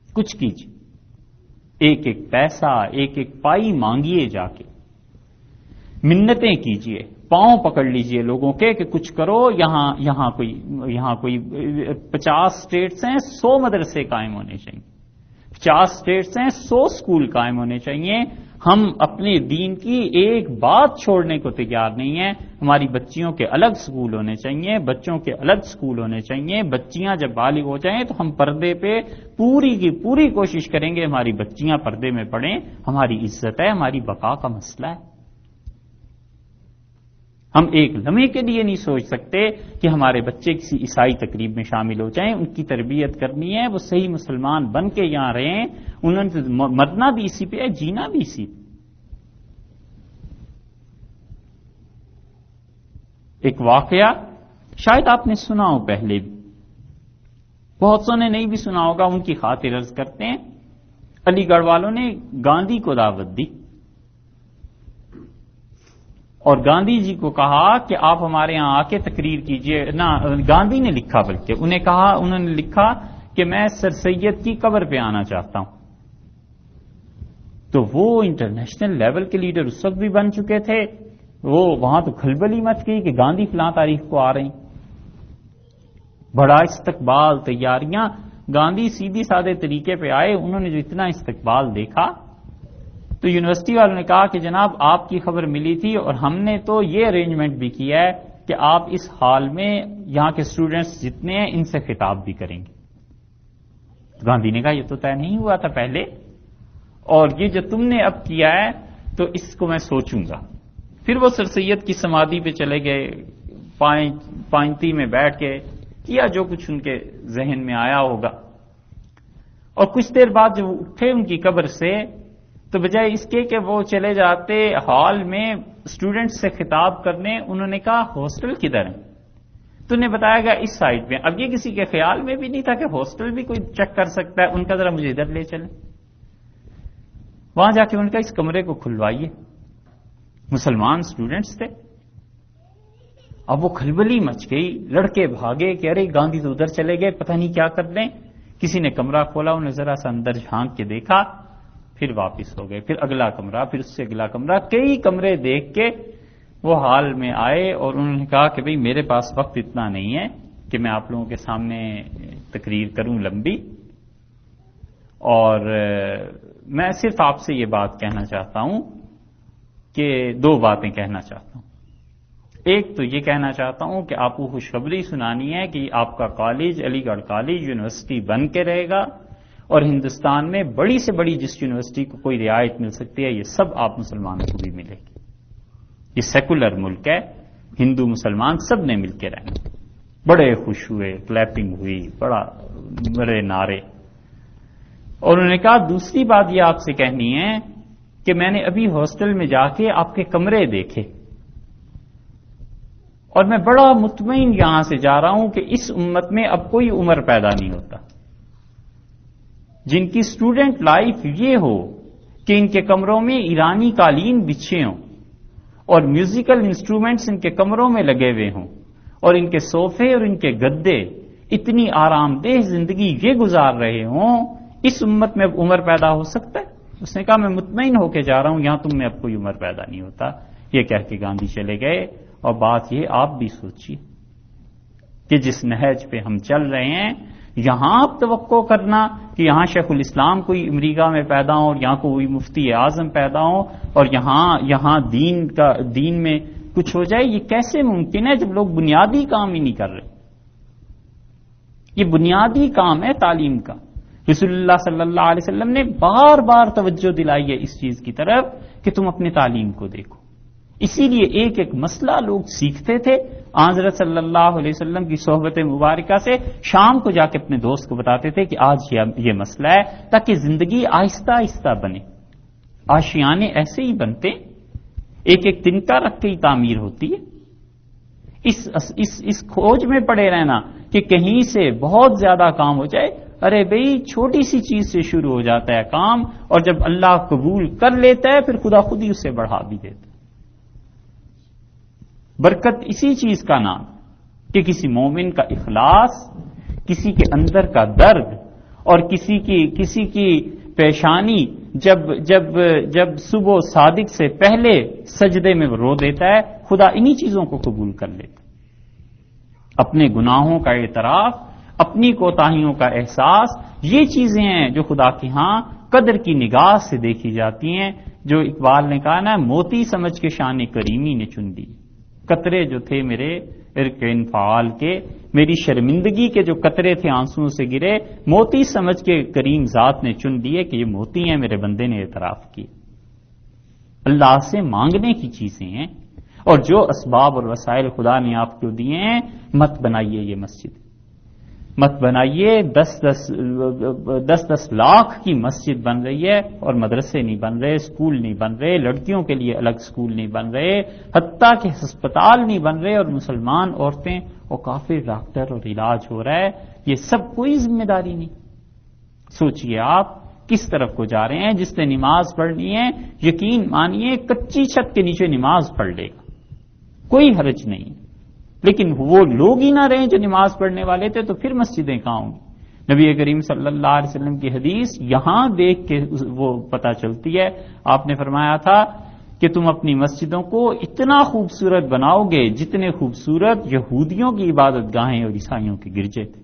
کچھ کیجئے، ایک ایک پیسہ، ایک ایک پائی مانگیے، جا کے منتیں کیجئے، پاؤں پکڑ لیجئے لوگوں کے کہ کچھ کرو۔ یہاں کوئی 50 اسٹیٹس ہیں، 100 مدرسے قائم ہونے چاہیے، 50 اسٹیٹس ہیں، 100 اسکول قائم ہونے چاہیے۔ ہم اپنے دین کی ایک بات چھوڑنے کو تیار نہیں ہیں۔ ہماری بچیوں کے الگ اسکول ہونے چاہیے، بچوں کے الگ اسکول ہونے چاہیے۔ بچیاں جب بالغ ہو جائیں تو ہم پردے پہ پوری کی پوری کوشش کریں گے ہماری بچیاں پردے میں پڑھیں۔ ہماری عزت ہے، ہماری بقا کا مسئلہ ہے۔ ہم ایک لمحے کے لیے نہیں سوچ سکتے کہ ہمارے بچے کسی عیسائی تقریب میں شامل ہو جائیں، ان کی تربیت کرنی ہے، وہ صحیح مسلمان بن کے یہاں رہیں۔ انہوں نے مرنا بھی اسی پہ ہے، جینا بھی اسی پہ۔ ایک واقعہ شاید آپ نے سنا ہو پہلے بھی، بہت سو نے نہیں بھی سنا ہوگا، ان کی خاطر عرض کرتے ہیں۔ علی گڑھ والوں نے گاندھی کو دعوت دی اور گاندھی جی کو کہا کہ آپ ہمارے ہاں آ کے تقریر کیجئے۔ نہ گاندھی نے لکھا، بلکہ انہوں نے لکھا کہ میں سر سید کی قبر پہ آنا چاہتا ہوں۔ تو وہ انٹرنیشنل لیول کے لیڈر اس وقت بھی بن چکے تھے، وہ وہاں تو کھلبلی مچ گئی کہ گاندھی فلاں تاریخ کو آ رہے ہیں۔ بڑا استقبال، تیاریاں۔ گاندھی سیدھی سادے طریقے پہ آئے، انہوں نے جو اتنا استقبال دیکھا تو یونیورسٹی والوں نے کہا کہ جناب آپ کی خبر ملی تھی اور ہم نے تو یہ ارینجمنٹ بھی کیا ہے کہ آپ اس ہال میں یہاں کے اسٹوڈنٹس جتنے ہیں ان سے خطاب بھی کریں گے۔ گاندھی نے کہا یہ تو طے نہیں ہوا تھا پہلے، اور یہ جو تم نے اب کیا ہے تو اس کو میں سوچوں گا۔ پھر وہ سر سید کی سمادھی پہ چلے گئے، پائنتی میں بیٹھ کے کیا جو کچھ ان کے ذہن میں آیا ہوگا، اور کچھ دیر بعد جب وہ اٹھے ان کی قبر سے تو بجائے اس کے کہ وہ چلے جاتے ہال میں اسٹوڈنٹ سے خطاب کرنے، انہوں نے کہا ہاسٹل کدھر ہے؟ تو انہیں بتایا گیا اس سائٹ پہ۔ اب یہ کسی کے خیال میں بھی نہیں تھا کہ ہاسٹل بھی کوئی چیک کر سکتا ہے، ان کا ذرا مجھے ادھر لے چلیں۔ وہاں جا کے ان کا اس کمرے کو کھلوائیے، مسلمان اسٹوڈنٹس تھے۔ اب وہ کھلبلی مچ گئی، لڑکے بھاگے کہ ارے گاندھی تو ادھر چلے گئے، پتہ نہیں کیا کر لیں۔ کسی نے کمرہ کھولا، انہیں ذرا سا اندر جھانک کے دیکھا، پھر واپس ہو گئے، پھر اگلا کمرہ، پھر اس سے اگلا کمرہ، کئی کمرے دیکھ کے وہ حال میں آئے اور انہوں نے کہا کہ بھئی میرے پاس وقت اتنا نہیں ہے کہ میں آپ لوگوں کے سامنے تقریر کروں لمبی، اور میں صرف آپ سے یہ بات کہنا چاہتا ہوں کہ دو باتیں کہنا چاہتا ہوں۔ ایک تو یہ کہنا چاہتا ہوں کہ آپ کو خوشخبری سنانی ہے کہ آپ کا کالج علی گڑھ کالج یونیورسٹی بن کے رہے گا، اور ہندوستان میں بڑی سے بڑی جس یونیورسٹی کو کوئی رعایت مل سکتی ہے یہ سب آپ مسلمانوں کو بھی ملے گی۔ یہ سیکولر ملک ہے، ہندو مسلمان سب نے مل کے رہنا۔ بڑے خوش ہوئے، کلیپنگ ہوئی، بڑے نعرے۔ اور انہوں نے کہا دوسری بات یہ آپ سے کہنی ہے کہ میں نے ابھی ہاسٹل میں جا کے آپ کے کمرے دیکھے، اور میں بڑا مطمئن یہاں سے جا رہا ہوں کہ اس امت میں اب کوئی عمر پیدا نہیں ہوتا جن کی اسٹوڈنٹ لائف یہ ہو کہ ان کے کمروں میں ایرانی قالین بچھے ہوں اور میوزیکل انسٹرومنٹس ان کے کمروں میں لگے ہوئے ہوں، اور ان کے صوفے اور ان کے گدے اتنی آرام دہ زندگی یہ گزار رہے ہوں، اس امت میں اب عمر پیدا ہو سکتا ہے؟ اس نے کہا میں مطمئن ہو کے جا رہا ہوں، یہاں تم میں اب کوئی عمر پیدا نہیں ہوتا۔ یہ کہہ کے گاندھی چلے گئے۔ اور بات یہ آپ بھی سوچیے کہ جس نہج پہ ہم چل رہے ہیں، یہاں آپ توقع کرنا کہ یہاں شیخ الاسلام کوئی امریکہ میں پیدا ہو اور یہاں کوئی مفتی اعظم پیدا ہو اور یہاں دین میں کچھ ہو جائے، یہ کیسے ممکن ہے جب لوگ بنیادی کام ہی نہیں کر رہے؟ یہ بنیادی کام ہے تعلیم کا۔ رسول اللہ صلی اللہ علیہ وسلم نے بار بار توجہ دلائی ہے اس چیز کی طرف کہ تم اپنے تعلیم کو دیکھو۔ اسی لیے ایک ایک مسئلہ لوگ سیکھتے تھے حضرت صلی اللہ علیہ وسلم کی صحبت مبارکہ سے، شام کو جا کے اپنے دوست کو بتاتے تھے کہ آج یہ مسئلہ ہے، تاکہ زندگی آہستہ آہستہ بنے۔ آشیانے ایسے ہی بنتے، ایک ایک تنکا رکھ کے ہی تعمیر ہوتی ہے۔ اس کھوج میں پڑے رہنا کہ کہیں سے بہت زیادہ کام ہو جائے، ارے بھئی چھوٹی سی چیز سے شروع ہو جاتا ہے کام، اور جب اللہ قبول کر لیتا ہے پھر خدا خود ہی اسے بڑھا بھی دیتا ہے۔ برکت اسی چیز کا نام کہ کسی مومن کا اخلاص، کسی کے اندر کا درد، اور کسی کی پیشانی جب صبح صادق سے پہلے سجدے میں رو دیتا ہے، خدا انہی چیزوں کو قبول کر لیتا ہے۔ اپنے گناہوں کا اعتراف، اپنی کوتاہیوں کا احساس، یہ چیزیں ہیں جو خدا کے ہاں قدر کی نگاہ سے دیکھی جاتی ہیں۔ جو اقبال نے کہا نا، موتی سمجھ کے شان کریمی نے چن لی، قطرے جو تھے میرے عرق انفعال کے، میری شرمندگی کے جو قطرے تھے آنسوؤں سے گرے، موتی سمجھ کے کریم ذات نے چن لیے کہ یہ موتی ہیں، میرے بندے نے اعتراف کی۔ اللہ سے مانگنے کی چیزیں ہیں، اور جو اسباب اور وسائل خدا نے آپ کو دیے ہیں، مت بنائیے یہ مسجد، مت بنائیے 10 لاکھ کی مسجد بن رہی ہے اور مدرسے نہیں بن رہے، اسکول نہیں بن رہے، لڑکیوں کے لیے الگ اسکول نہیں بن رہے، حتیٰ کہ ہسپتال نہیں بن رہے، اور مسلمان عورتیں اور کافر ڈاکٹر اور علاج ہو رہا ہے۔ یہ سب کوئی ذمہ داری نہیں۔ سوچئے آپ کس طرف کو جا رہے ہیں۔ جس نے نماز پڑھنی ہے یقین مانیے کچی چھت کے نیچے نماز پڑھ لے گا، کوئی حرج نہیں، لیکن وہ لوگ ہی نہ رہیں جو نماز پڑھنے والے تھے تو پھر مسجدیں کہاں ہوں گی؟ نبی کریم صلی اللہ علیہ وسلم کی حدیث یہاں دیکھ کے وہ پتہ چلتی ہے۔ آپ نے فرمایا تھا کہ تم اپنی مسجدوں کو اتنا خوبصورت بناؤ گے جتنے خوبصورت یہودیوں کی عبادت گاہیں اور عیسائیوں کے گرجے تھے،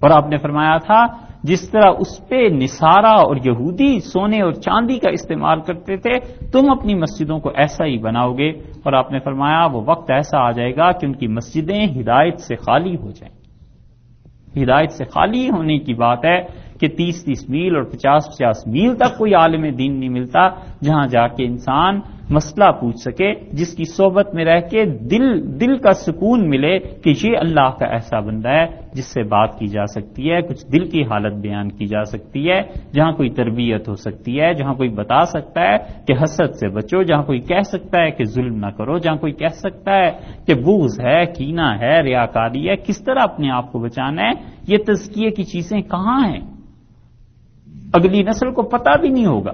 اور آپ نے فرمایا تھا جس طرح اس پہ نصارہ اور یہودی سونے اور چاندی کا استعمال کرتے تھے، تم اپنی مسجدوں کو ایسا ہی بناؤ گے، اور آپ نے فرمایا وہ وقت ایسا آ جائے گا کہ ان کی مسجدیں ہدایت سے خالی ہو جائیں۔ ہدایت سے خالی ہونے کی بات ہے کہ 30 میل اور 50 میل تک کوئی عالم دین نہیں ملتا جہاں جا کے انسان مسئلہ پوچھ سکے، جس کی صحبت میں رہ کے دل کا سکون ملے کہ یہ اللہ کا ایسا بندہ ہے جس سے بات کی جا سکتی ہے، کچھ دل کی حالت بیان کی جا سکتی ہے، جہاں کوئی تربیت ہو سکتی ہے، جہاں کوئی بتا سکتا ہے کہ حسد سے بچو، جہاں کوئی کہہ سکتا ہے کہ ظلم نہ کرو، جہاں کوئی کہہ سکتا ہے کہ بغض ہے، کینہ ہے، ریاکاری ہے، کس طرح اپنے آپ کو بچانا ہے۔ یہ تزکیے کی چیزیں کہاں ہیں؟ اگلی نسل کو پتہ بھی نہیں ہوگا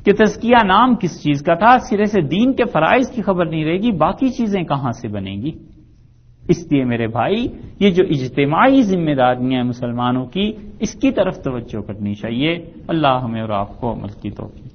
کہ تزکیہ نام کس چیز کا تھا، سرے سے دین کے فرائض کی خبر نہیں رہے گی، باقی چیزیں کہاں سے بنیں گی؟ اس لیے میرے بھائی یہ جو اجتماعی ذمہ داریاں ہیں مسلمانوں کی، اس کی طرف توجہ کرنی چاہیے۔ اللہ ہمیں اور آپ کو عمل کی توفیق۔